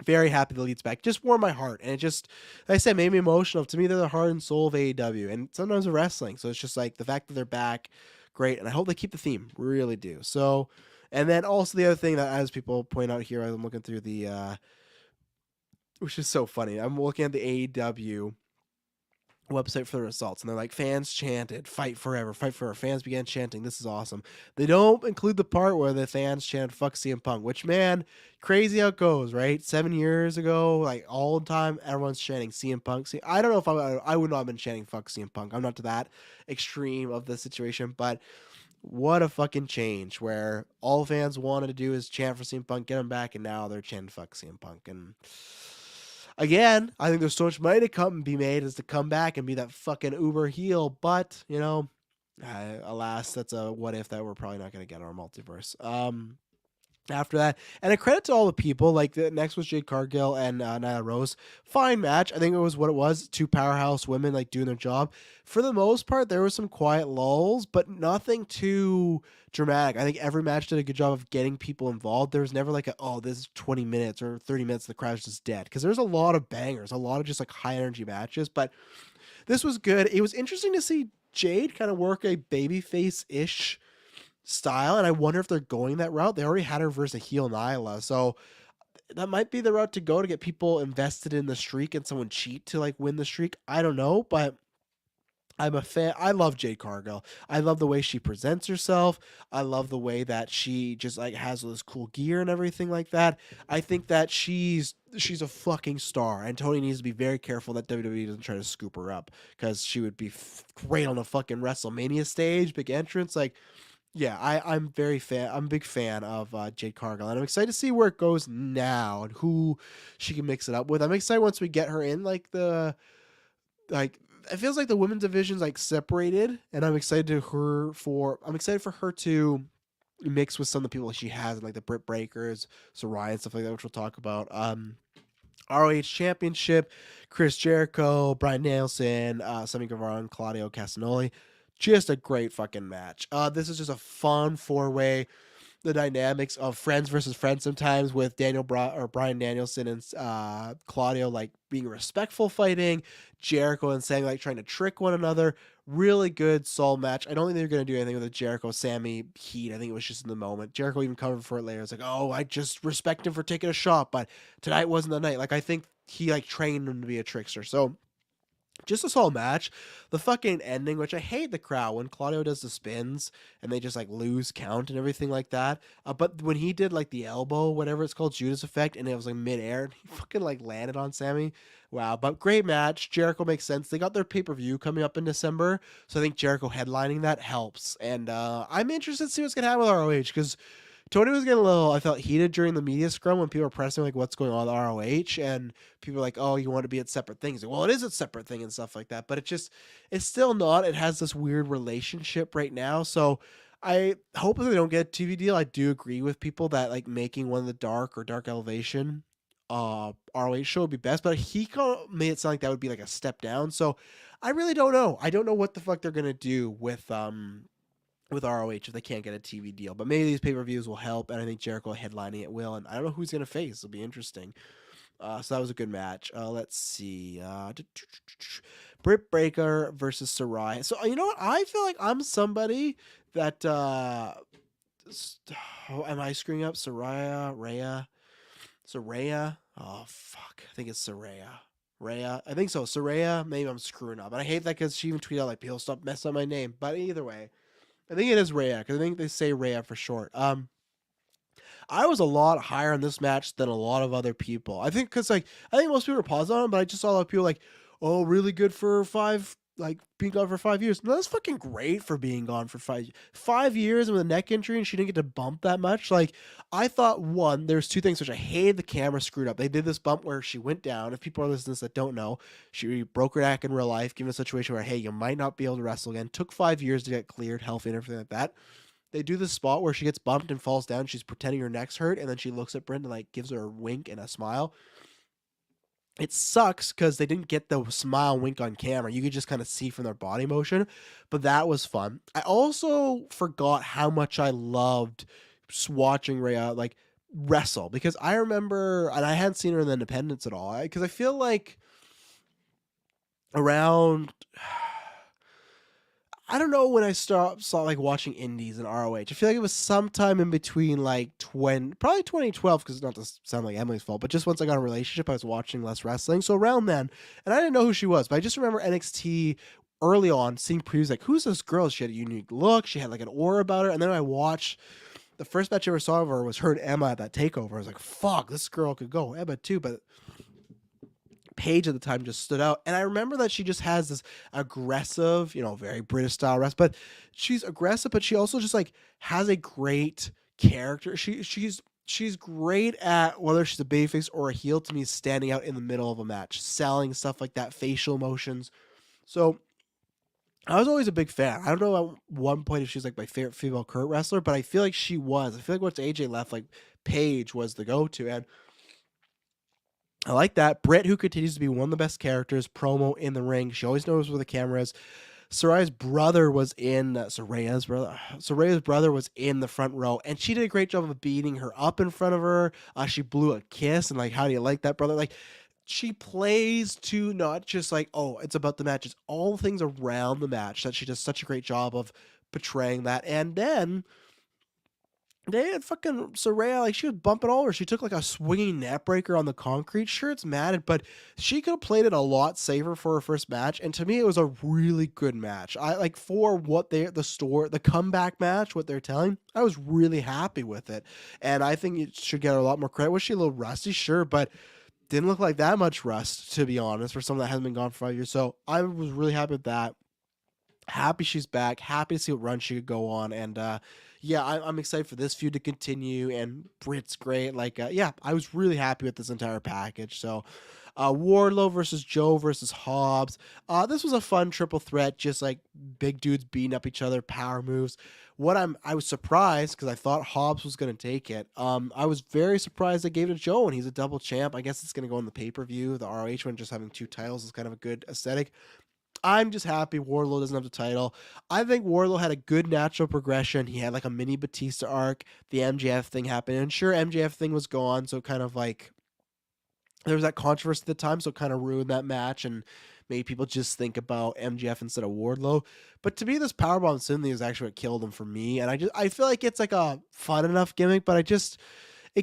very happy the Elite's back. Just warmed my heart. And it just, like I said, made me emotional. To me, they're the heart and soul of AEW. And sometimes of wrestling. So it's just like the fact that they're back, great. And I hope they keep the theme. Really do. So, and then also the other thing that, as people point out here, I'm looking through which is so funny. I'm looking at the AEW website for the results, and they're like, fans chanted fight forever, fight forever. Fans began chanting, this is awesome. They don't include the part where the fans chant fuck CM Punk, which, man, crazy how it goes, right? 7 years ago, like all the time, everyone's chanting CM Punk. See, I don't know if I would not have been chanting fuck CM Punk. I'm not to that extreme of the situation, but what a fucking change where all fans wanted to do is chant for CM Punk, get him back, and now they're chanting fuck CM Punk. And Again, I think there's so much money to come and be made as to come back and be that fucking uber heel, but alas, that's a what if that we're probably not going to get our multiverse. After that, and a credit to all the people. Like the next was Jade Cargill and Nyla Rose. Fine match. I think it was what it was. Two powerhouse women like doing their job. For the most part, there was some quiet lulls, but nothing too dramatic. I think every match did a good job of getting people involved. There was never like this is 20 minutes or 30 minutes. The crowd's just dead because there's a lot of bangers, a lot of just like high energy matches. But this was good. It was interesting to see Jade kind of work a babyface ish style, and I wonder if they're going that route. They already had her versus a heel Nyla, so that might be the route to go to get people invested in the streak and someone cheat to like win the streak. I don't know, but I'm a fan. I love Jade Cargill. I love the way she presents herself. I love the way that she just like has all this cool gear and everything like that. I think that she's a fucking star, and Tony needs to be very careful that WWE doesn't try to scoop her up because she would be great on a fucking WrestleMania stage, big entrance. Like, yeah, I'm I'm a big fan of Jade Cargill, and I'm excited to see where it goes now and who she can mix it up with. I'm excited once we get her in like like it feels like the women's division's like separated, and I'm excited for her to mix with some of the people she has, like the Britt Breakers, Soraya, and stuff like that, which we'll talk about. ROH Championship, Chris Jericho, Bryan Danielson, Sammy Guevara, and Claudio Castagnoli. Just a great fucking match. This is just a fun four-way. The dynamics of friends versus friends sometimes with Bryan Danielson and Claudio like being respectful fighting, Jericho and saying like trying to trick one another. Really good soul match. I don't think they're going to do anything with the Jericho Sammy heat. I think it was just in the moment. Jericho even covered for it later. It's like, oh, I just respect him for taking a shot, but tonight wasn't the night. Like I think he like trained him to be a trickster. So just a solid match. The fucking ending, which I hate the crowd when Claudio does the spins and they just like lose count and everything like that. But when he did like the elbow, whatever it's called, Judas effect, and it was like midair, and he fucking like landed on Sammy. Wow. But great match. Jericho makes sense. They got their pay-per-view coming up in December. So I think Jericho headlining that helps. And I'm interested to see what's going to happen with ROH because Tony was getting a little, I felt, heated during the media scrum when people were pressing like what's going on with ROH, and people were like, oh, you want to be at separate things. Like, well, it is a separate thing and stuff like that, but it's still not. It has this weird relationship right now. So I hope that they don't get a TV deal. I do agree with people that like making one of the Dark or Dark Elevation ROH show would be best, but he made it sound like that would be like a step down. So I really don't know. I don't know what the fuck they're going to do with ROH if they can't get a TV deal. But maybe these pay-per-views will help, and I think Jericho headlining it will, and I don't know who's going to face. It'll be interesting. So that was a good match. Let's see. Britt Baker versus Saraya. So, you know what? I feel like I'm somebody that... am I screwing up? Saraya? Oh, fuck. I think it's Saraya. Rhea. I think so. Saraya. Maybe I'm screwing up. And I hate that because she even tweeted out, like, people stop messing up my name. But either way. I think it is Rhea, because I think they say Rhea for short. I was a lot higher on this match than a lot of other people. I think because I think most people were positive on it, but I just saw a lot of people like, oh, really good for being gone for 5 years. No, that's fucking great for being gone for 5 years with a neck injury, and she didn't get to bump that much. Like, I thought, one, there's two things which I hated the camera screwed up. They did this bump where she went down. If people are listening to this that don't know, she broke her neck in real life, given a situation where, hey, you might not be able to wrestle again. Took 5 years to get cleared, healthy, and everything like that. They do this spot where she gets bumped and falls down. She's pretending her neck's hurt, and then she looks at Brent and like gives her a wink and a smile. It sucks because they didn't get the smile wink on camera. You could just kind of see from their body motion, but that was fun. I also forgot how much I loved watching Rhea like wrestle, because I remember, and I hadn't seen her in the independents at all, because I feel like around, I don't know when I saw like watching indies and ROH. I feel like it was sometime in between like probably 2012, because not to sound like Emily's fault, but just once I got a relationship, I was watching less wrestling. So around then, and I didn't know who she was, but I just remember NXT early on seeing previews like, who's this girl? She had a unique look. She had like an aura about her. And then I watched, the first match I ever saw of her was her and Emma at that takeover. I was like, fuck, this girl could go. Emma too, but Paige at the time just stood out. And I remember that she just has this aggressive, very British style wrestling, but she's aggressive, but she also just like has a great character. She's she's great at, whether she's a babyface or a heel, to me, standing out in the middle of a match, selling stuff like that, facial emotions. So I was always a big fan. I don't know at one point if she's like my favorite female current wrestler, but I feel like she was. I feel like once AJ left, like Paige was the go-to, and I like that. Britt, who continues to be one of the best characters, promo in the ring. She always knows where the camera is. Soraya's brother was in Soraya's brother was in the front row, and she did a great job of beating her up in front of her. She blew a kiss, and like, how do you like that, brother? Like, she plays to not just like, oh, it's about the match. It's all the things around the match that she does such a great job of portraying that. And then they had fucking Saraya, like she was bumping all over. She took like a swinging net breaker on the concrete. Sure, it's matted, but she could have played it a lot safer for her first match. And to me, it was a really good match. I like, for what the comeback match, what they're telling, I was really happy with it. And I think it should get her a lot more credit. Was she a little rusty? Sure, but didn't look like that much rust, to be honest, for someone that hasn't been gone for 5 years. So I was really happy with that. Happy she's back. Happy to see what run she could go on. And yeah, I'm excited for this feud to continue. And Britt's great. Like, yeah, I was really happy with this entire package. So Wardlow versus Joe versus Hobbs. This was a fun triple threat, just like big dudes beating up each other, power moves. I was surprised because I thought Hobbs was going to take it. I was very surprised they gave it to Joe, and he's a double champ. I guess it's going to go in the pay-per-view. The ROH one, just having two titles, is kind of a good aesthetic. I'm just happy Wardlow doesn't have the title. I think Wardlow had a good natural progression. He had like a mini Batista arc. The MJF thing happened, and sure, MJF thing was gone, so kind of like there was that controversy at the time, so it kind of ruined that match and made people just think about MJF instead of Wardlow. But to me, this powerbomb Finley is actually what killed him for me, and I feel like it's like a fun enough gimmick, but it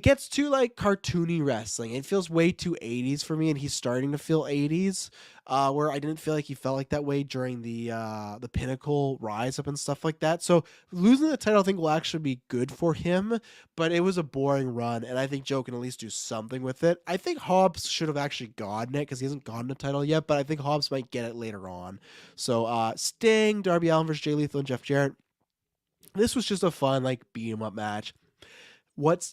gets too like cartoony wrestling. It feels way too 80s for me, and he's starting to feel 80s. Where I didn't feel like he felt like that way during the Pinnacle rise up and stuff like that. So losing the title, I think, will actually be good for him. But it was a boring run, and I think Joe can at least do something with it. I think Hobbs should have actually gotten it because he hasn't gotten the title yet. But I think Hobbs might get it later on. So Sting, Darby Allin versus Jay Lethal and Jeff Jarrett. This was just a fun like beat 'em up match.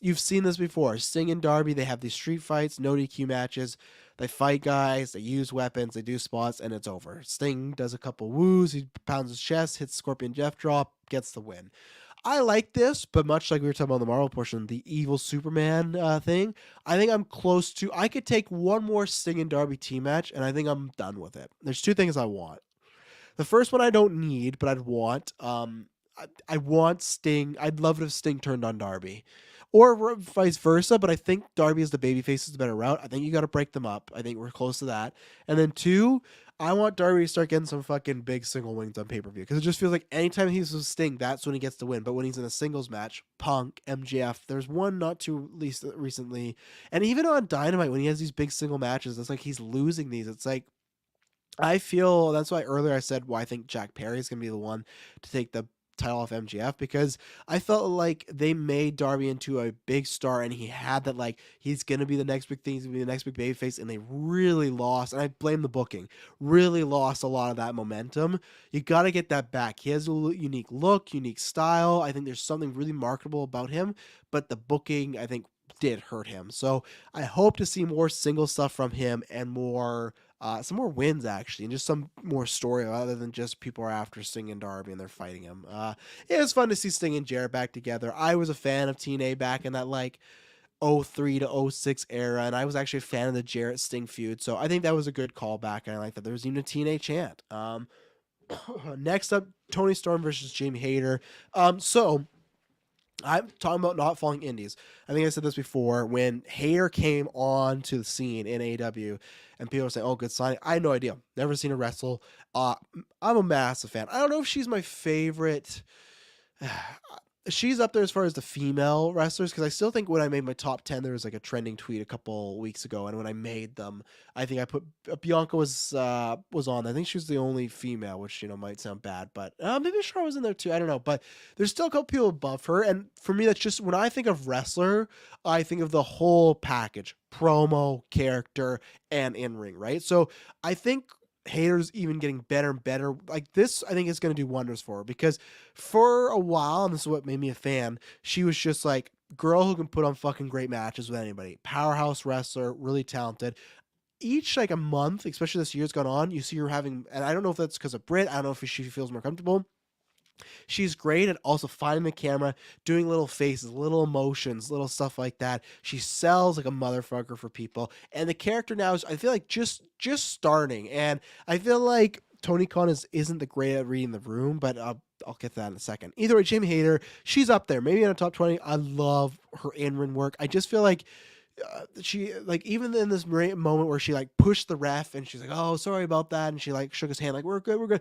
You've seen this before. Sting and Darby, they have these street fights, no DQ matches. They fight guys, they use weapons, they do spots, and it's over. Sting does a couple woos, he pounds his chest, hits Scorpion Jeff drop, gets the win. I like this, but much like we were talking about in the Marvel portion, the evil Superman thing, I think I'm close to. I could take one more Sting and Darby team match, and I think I'm done with it. There's two things I want. The first one I don't need, but I'd want. I want Sting. I'd love it if Sting turned on Darby, or vice versa. But I think Darby is the babyface is the better route. I think you got to break them up. I think we're close to that. And then two, I want Darby to start getting some fucking big single wins on pay-per-view, because it just feels like anytime he's with Sting, that's when he gets the win. But when he's in a singles match, Punk, MJF, there's one not too least recently, and even on Dynamite when he has these big single matches, it's like he's losing these. It's like, I feel that's why earlier I said why I think Jack Perry is going to be the one to take the title off MJF, because I felt like they made Darby into a big star, and he had that, like, he's going to be the next big thing, he's going to be the next big babyface, and they really lost, and I blame the booking, really lost a lot of that momentum. You got to get that back. He has a unique look, unique style. I think there's something really marketable about him, but the booking, I think, did hurt him. So I hope to see more single stuff from him and more some more wins, actually, and just some more story other than just people are after Sting and Darby and they're fighting him. It was fun to see Sting and Jarrett back together. I was a fan of TNA back in that like 03 to 06 era, and I was actually a fan of the Jarrett Sting feud, so I think that was a good callback, and I like that there was even a TNA chant. Next up, Tony Storm versus Jamie Hayter. So I'm talking about not falling indies. I think I said this before. When Hayter came on to the scene in AEW, and people were saying, "Oh, good signing." I had no idea. Never seen her wrestle. I'm a massive fan. I don't know if she's my favorite. She's up there as far as the female wrestlers, because I still think when I made my top 10, there was like a trending tweet a couple weeks ago, and when I made them, I think I put Bianca was on. I think she was the only female, which might sound bad, but maybe Charlotte was in there too. I don't know, but there's still a couple people above her, and for me, that's just when I think of wrestler, I think of the whole package: promo, character, and in ring. Right, so I think Hayter's even getting better and better. Like this, I think is going to do wonders for her, because for a while, and this is what made me a fan, she was just like girl who can put on fucking great matches with anybody. Powerhouse wrestler, really talented. Each like a month, especially this year's gone on, you see her having, and I don't know if that's because of Brit. I don't know if she feels more comfortable. She's great at also finding the camera, doing little faces, little emotions, little stuff like that. She sells like a motherfucker for people. And the character now is, I feel like, just starting. And I feel like Tony Khan isn't the great at reading the room, but I'll get to that in a second. Either way, Jamie Hayter, she's up there, maybe in the top 20. I love her in-ring work. I just feel like she, like, even in this moment where she like pushed the ref and she's like, oh, sorry about that, and she like shook his hand like, we're good.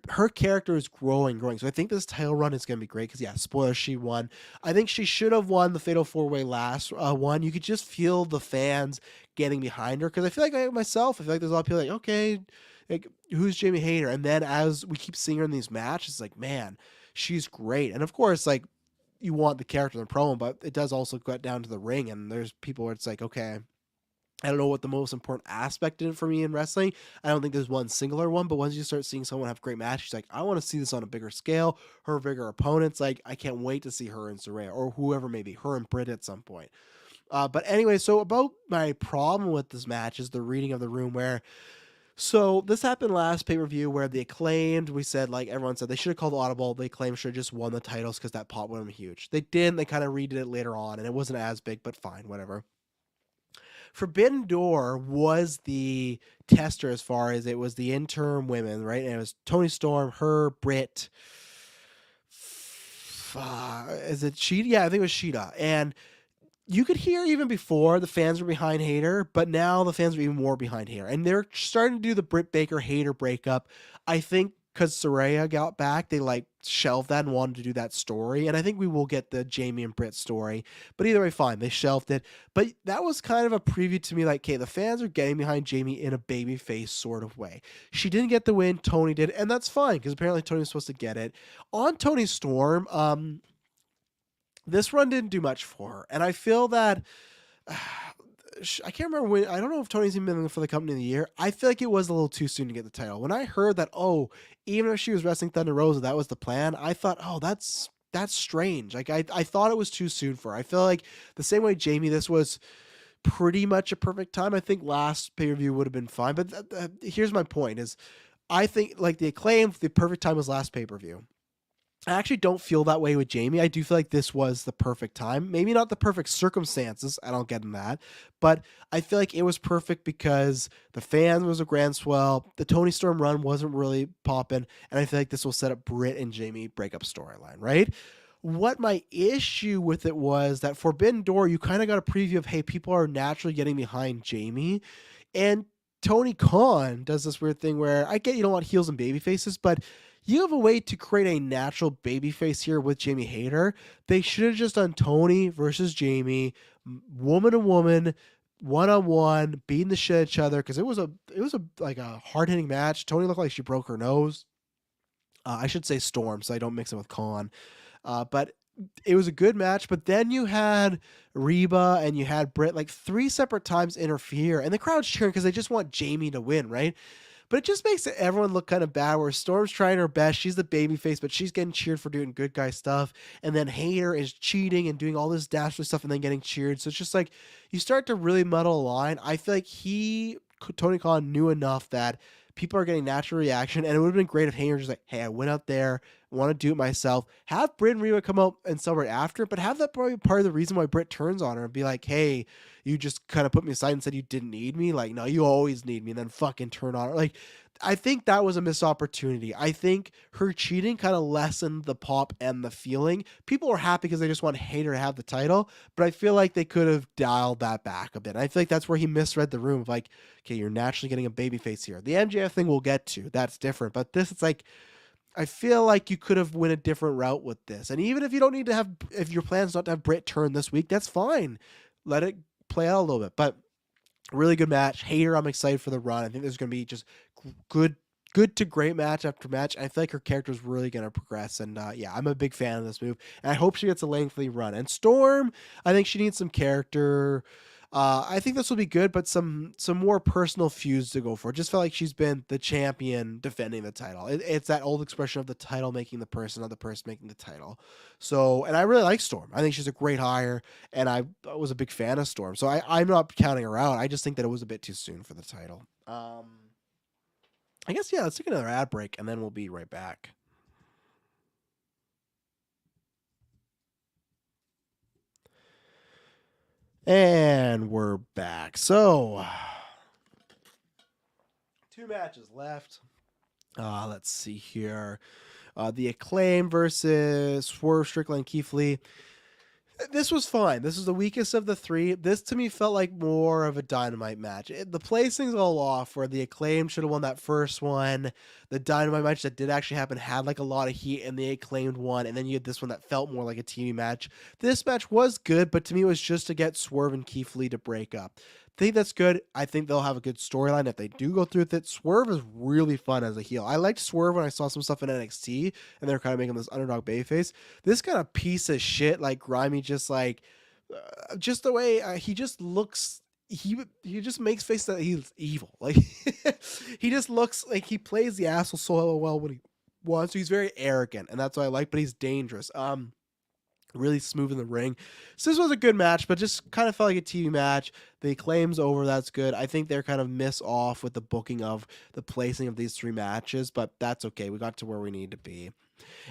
Her character is growing. So I think this title run is gonna be great because, yeah, spoiler, she won. I think she should have won the Fatal 4-Way last one. You could just feel the fans getting behind her because I feel like myself, I feel like there's a lot of people like, okay, like, who's Jamie Hayter? And then as we keep seeing her in these matches, it's like, man, she's great. And of course, like, you want the character in the promo, but it does also get down to the ring, and there's people where it's like, okay, I don't know what the most important aspect is for me in wrestling. I don't think there's one singular one, but once you start seeing someone have great matches, like, I want to see this on a bigger scale, her bigger opponents. Like, I can't wait to see her and Saraya, or whoever, maybe her and Britt at some point. But anyway, so about my problem with this match is the reading of the room, where so this happened last pay-per-view where the Acclaimed, we said, like, everyone said they should have called audible. The Acclaimed should have just won the titles because that pop would have been huge. They didn't. They kind of redid it later on, and it wasn't as big, but fine, whatever. Forbidden Door was the tester as far as it was the interim women, right? And it was Toni Storm, her, Britt. Is it Sheeta? Yeah, I think it was Sheeta. And you could hear even before the fans were behind Hayter, but now the fans are even more behind Hayter. And they're starting to do the Britt Baker Hayter breakup. I think because Saraya got back, they like shelved that and wanted to do that story. And I think we will get the Jamie and Britt story. But either way, fine. They shelved it. But that was kind of a preview to me, like, okay, the fans are getting behind Jamie in a babyface sort of way. She didn't get the win. Toni did. And that's fine because apparently Toni was supposed to get it. On Toni Storm, this run didn't do much for her. And I feel that I can't remember when, I don't know if Toni's even been for the company of the year. I feel like it was a little too soon to get the title. When I heard that, oh, even if she was wrestling Thunder Rosa, that was the plan, I thought, oh, that's strange. Like, I thought it was too soon for her. I feel like the same way Jamie, this was pretty much a perfect time. I think last pay-per-view would have been fine. But here's my point is, I think, like, the Acclaim, the perfect time was last pay-per-view. I actually don't feel that way with Jamie. I do feel like this was the perfect time. Maybe not the perfect circumstances. I don't get in that. But I feel like it was perfect because the fans was a grand swell. The Toni Storm run wasn't really popping. And I feel like this will set up Britt and Jamie breakup storyline, right? What my issue with it was that Forbidden Door, you kind of got a preview of, hey, people are naturally getting behind Jamie. And Tony Khan does this weird thing where I get you don't want heels and baby faces, but you have a way to create a natural babyface here with Jamie Hayter. They should have just done Toni versus Jamie, woman to woman, one-on-one, beating the shit out of each other, because it was like a hard-hitting match. Toni looked like she broke her nose. I should say Storm, so I don't mix it with Khan. But it was a good match. But then you had Reba and you had Britt like 3 separate times interfere, and the crowd's cheering because they just want Jamie to win, right? But it just makes everyone look kind of bad, where Storm's trying her best. She's the babyface, but she's getting cheered for doing good guy stuff. And then Hayter is cheating and doing all this dastardly stuff and then getting cheered. So it's just like, you start to really muddle a line. I feel like Tony Khan knew enough that people are getting natural reaction. And it would have been great if Hayter just like, hey, I went out there, want to do it myself. Have Britt and Reba come out and celebrate after, but have that probably part of the reason why Britt turns on her and be like, hey, you just kind of put me aside and said you didn't need me. Like, no, you always need me. And then fucking turn on her. Like, I think that was a missed opportunity. I think her cheating kind of lessened the pop and the feeling. People were happy because they just want Hayter to have the title, but I feel like they could have dialed that back a bit. I feel like that's where he misread the room of like, okay, you're naturally getting a babyface here. The MJF thing we'll get to. That's different. But this, it's like, I feel like you could have went a different route with this. And even if you don't need to have, if your plan is not to have Britt turn this week, that's fine. Let it play out a little bit. But really good match. Hayter, I'm excited for the run. I think there's going to be just good to great match after match. I feel like her character is really going to progress. And yeah, I'm a big fan of this move. And I hope she gets a lengthy run. And Storm, I think she needs some character. I think this will be good, but some more personal feuds to go for. Just felt like she's been the champion defending the title. It's that old expression of the title making the person, not the person making the title. So, and I really like Storm. I think she's a great hire, and I was a big fan of Storm. So I'm not counting her out. I just think that it was a bit too soon for the title. I guess, yeah, let's take another ad break, and then we'll be right back. And we're back. So, 2 matches left. Let's see here. The Acclaim versus Swerve Strickland and Keith Lee. This was fine. This was the weakest of the 3. This to me felt like more of a Dynamite match. The placing's all off where the Acclaim should have won that first one. The Dynamite match that did actually happen had like a lot of heat, and the Acclaimed one. And then you had this one that felt more like a TV match. This match was good, but to me it was just to get Swerve and Keith Lee to break up. I think that's good. I think they'll have a good storyline if they do go through with it. Swerve is really fun as a heel. I liked Swerve when I saw some stuff in NXT, and they're kind of making this underdog babyface. This kind of piece of shit, like grimy, just the way he just looks. He just makes face that he's evil. Like he just looks like he plays the asshole so well when he wants to. He's very arrogant, and that's what I like. But he's dangerous. Really smooth in the ring. So this was a good match, but just kind of felt like a TV match. The Acclaim's over. That's good. I think they're kind of miss off with the booking of the placing of these 3 matches, but that's okay. We got to where we need to be.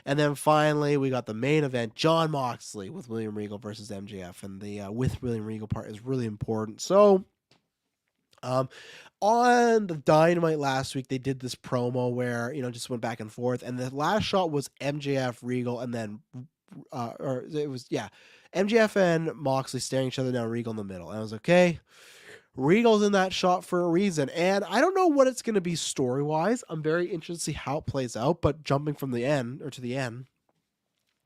And then finally, we got the main event, Jon Moxley with William Regal versus MJF. And the with William Regal part is really important. So on the Dynamite last week, they did this promo where, just went back and forth. And the last shot was MJF, Regal, and then MJF and Moxley staring each other down, Regal in the middle. And I was okay. Regal's in that shot for a reason, and I don't know what it's going to be story wise. I'm very interested to see how it plays out. But jumping from the end to the end,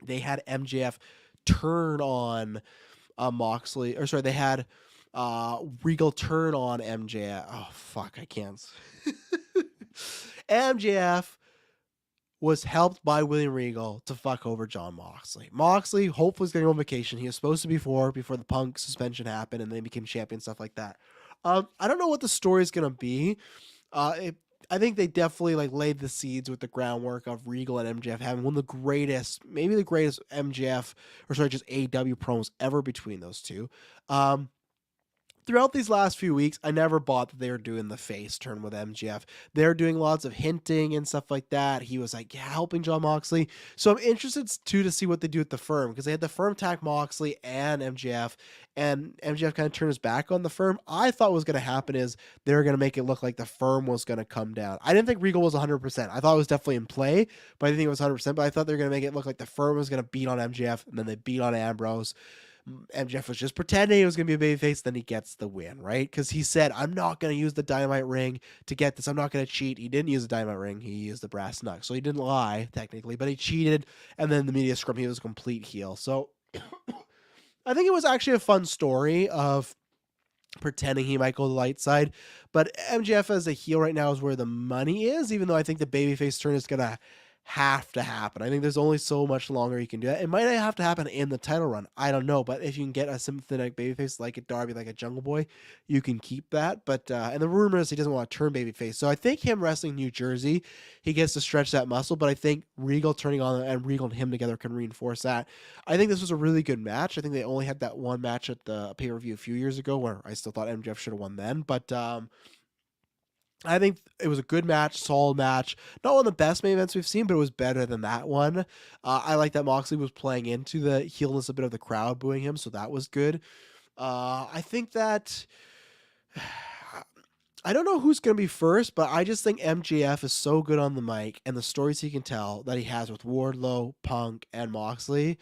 they had MJF turn on Moxley, or sorry, they had Regal turn on MJF. Oh fuck, I can't. MJF was helped by William Regal to fuck over Jon Moxley. Moxley hopefully is going on vacation. He was supposed to be before the Punk suspension happened and they became champion, stuff like that. I don't know what the story is going to be. I think they definitely laid the seeds with the groundwork of Regal and MJF having one of the greatest, maybe the greatest MJF, or sorry, just AEW promos ever between those two. Throughout these last few weeks, I never bought that they were doing the face turn with MJF. They're doing lots of hinting and stuff like that. He was helping Jon Moxley. So I'm interested too to see what they do with the Firm, because they had the Firm attack Moxley and MJF kind of turned his back on the Firm. I thought what was going to happen is they were going to make it look like the Firm was going to come down. I didn't think Regal was 100%. I thought it was definitely in play, but I didn't think it was 100%. But I thought they were going to make it look like the Firm was going to beat on MJF, and then they beat on Ambrose. MJF was just pretending he was going to be a babyface, then he gets the win, right? Because he said, I'm not going to use the Dynamite ring to get this. I'm not going to cheat. He didn't use the Dynamite ring. He used the brass knuck. So he didn't lie, technically, but he cheated, and then the media scrum, he was a complete heel. So I think it was actually a fun story of pretending he might go the light side. But MJF as a heel right now is where the money is, even though I think the babyface turn is going to have to happen. I think there's only so much longer you can do that. It might not have to happen in the title run. I don't know. But if you can get a sympathetic babyface like a Darby, like a Jungle Boy, you can keep that. But and the rumor is he doesn't want to turn babyface. So I think him wrestling New Jersey, he gets to stretch that muscle. But I think Regal turning on and Regal and him together can reinforce that. I think this was a really good match. I think they only had that one match at the pay-per-view a few years ago where I still thought MJF should have won then. But I think it was a good match, solid match. Not one of the best main events we've seen, but it was better than that one. I like that Moxley was playing into the heelness a bit of the crowd booing him, so that was good. I think that I don't know who's going to be first, but I just think MJF is so good on the mic and the stories he can tell that he has with Wardlow, Punk, and Moxley.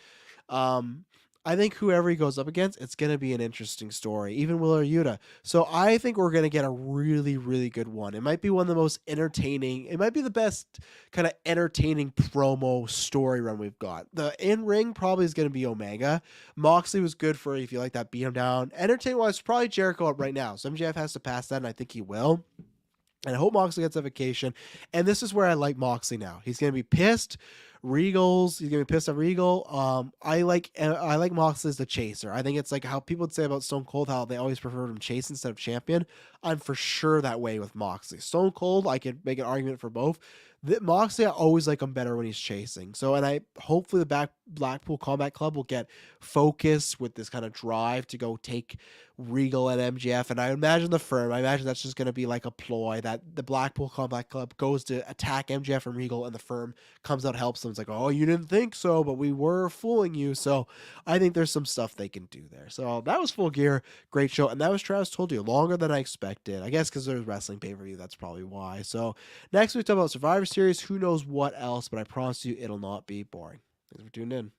I think whoever he goes up against, it's going to be an interesting story, even Wheeler Yuta. So I think we're going to get a really, really good one. It might be one of the most entertaining. It might be the best kind of entertaining promo story run we've got. The in-ring probably is going to be Omega. Moxley was good for if you like that, beat him down. Entertaining-wise, probably Jericho up right now. So MJF has to pass that, and I think he will. And I hope Moxley gets a vacation. And this is where I like Moxley now. He's gonna be pissed. He's gonna be pissed at Regal. I like Moxley as the chaser. I think it's like how people would say about Stone Cold, how they always preferred him chase instead of champion. I'm for sure that way with Moxley. Stone Cold, I could make an argument for both. Moxley, I always like him better when he's chasing. So, and I hopefully the Blackpool Combat Club will get focused with this kind of drive to go take Regal and MJF. And I imagine I imagine that's just going to be like a ploy that the Blackpool Combat Club goes to attack MJF and Regal, and the firm comes out, helps them. It's like, oh, you didn't think so, but we were fooling you. So I think there's some stuff they can do there. So that was Full Gear. Great show. And that was, Travis told you, longer than I expected. I guess because there's wrestling pay-per-view. That's probably why. So next we talk about Survivor Series. Who knows what else, but I promise you it'll not be boring. Thanks for tuning in.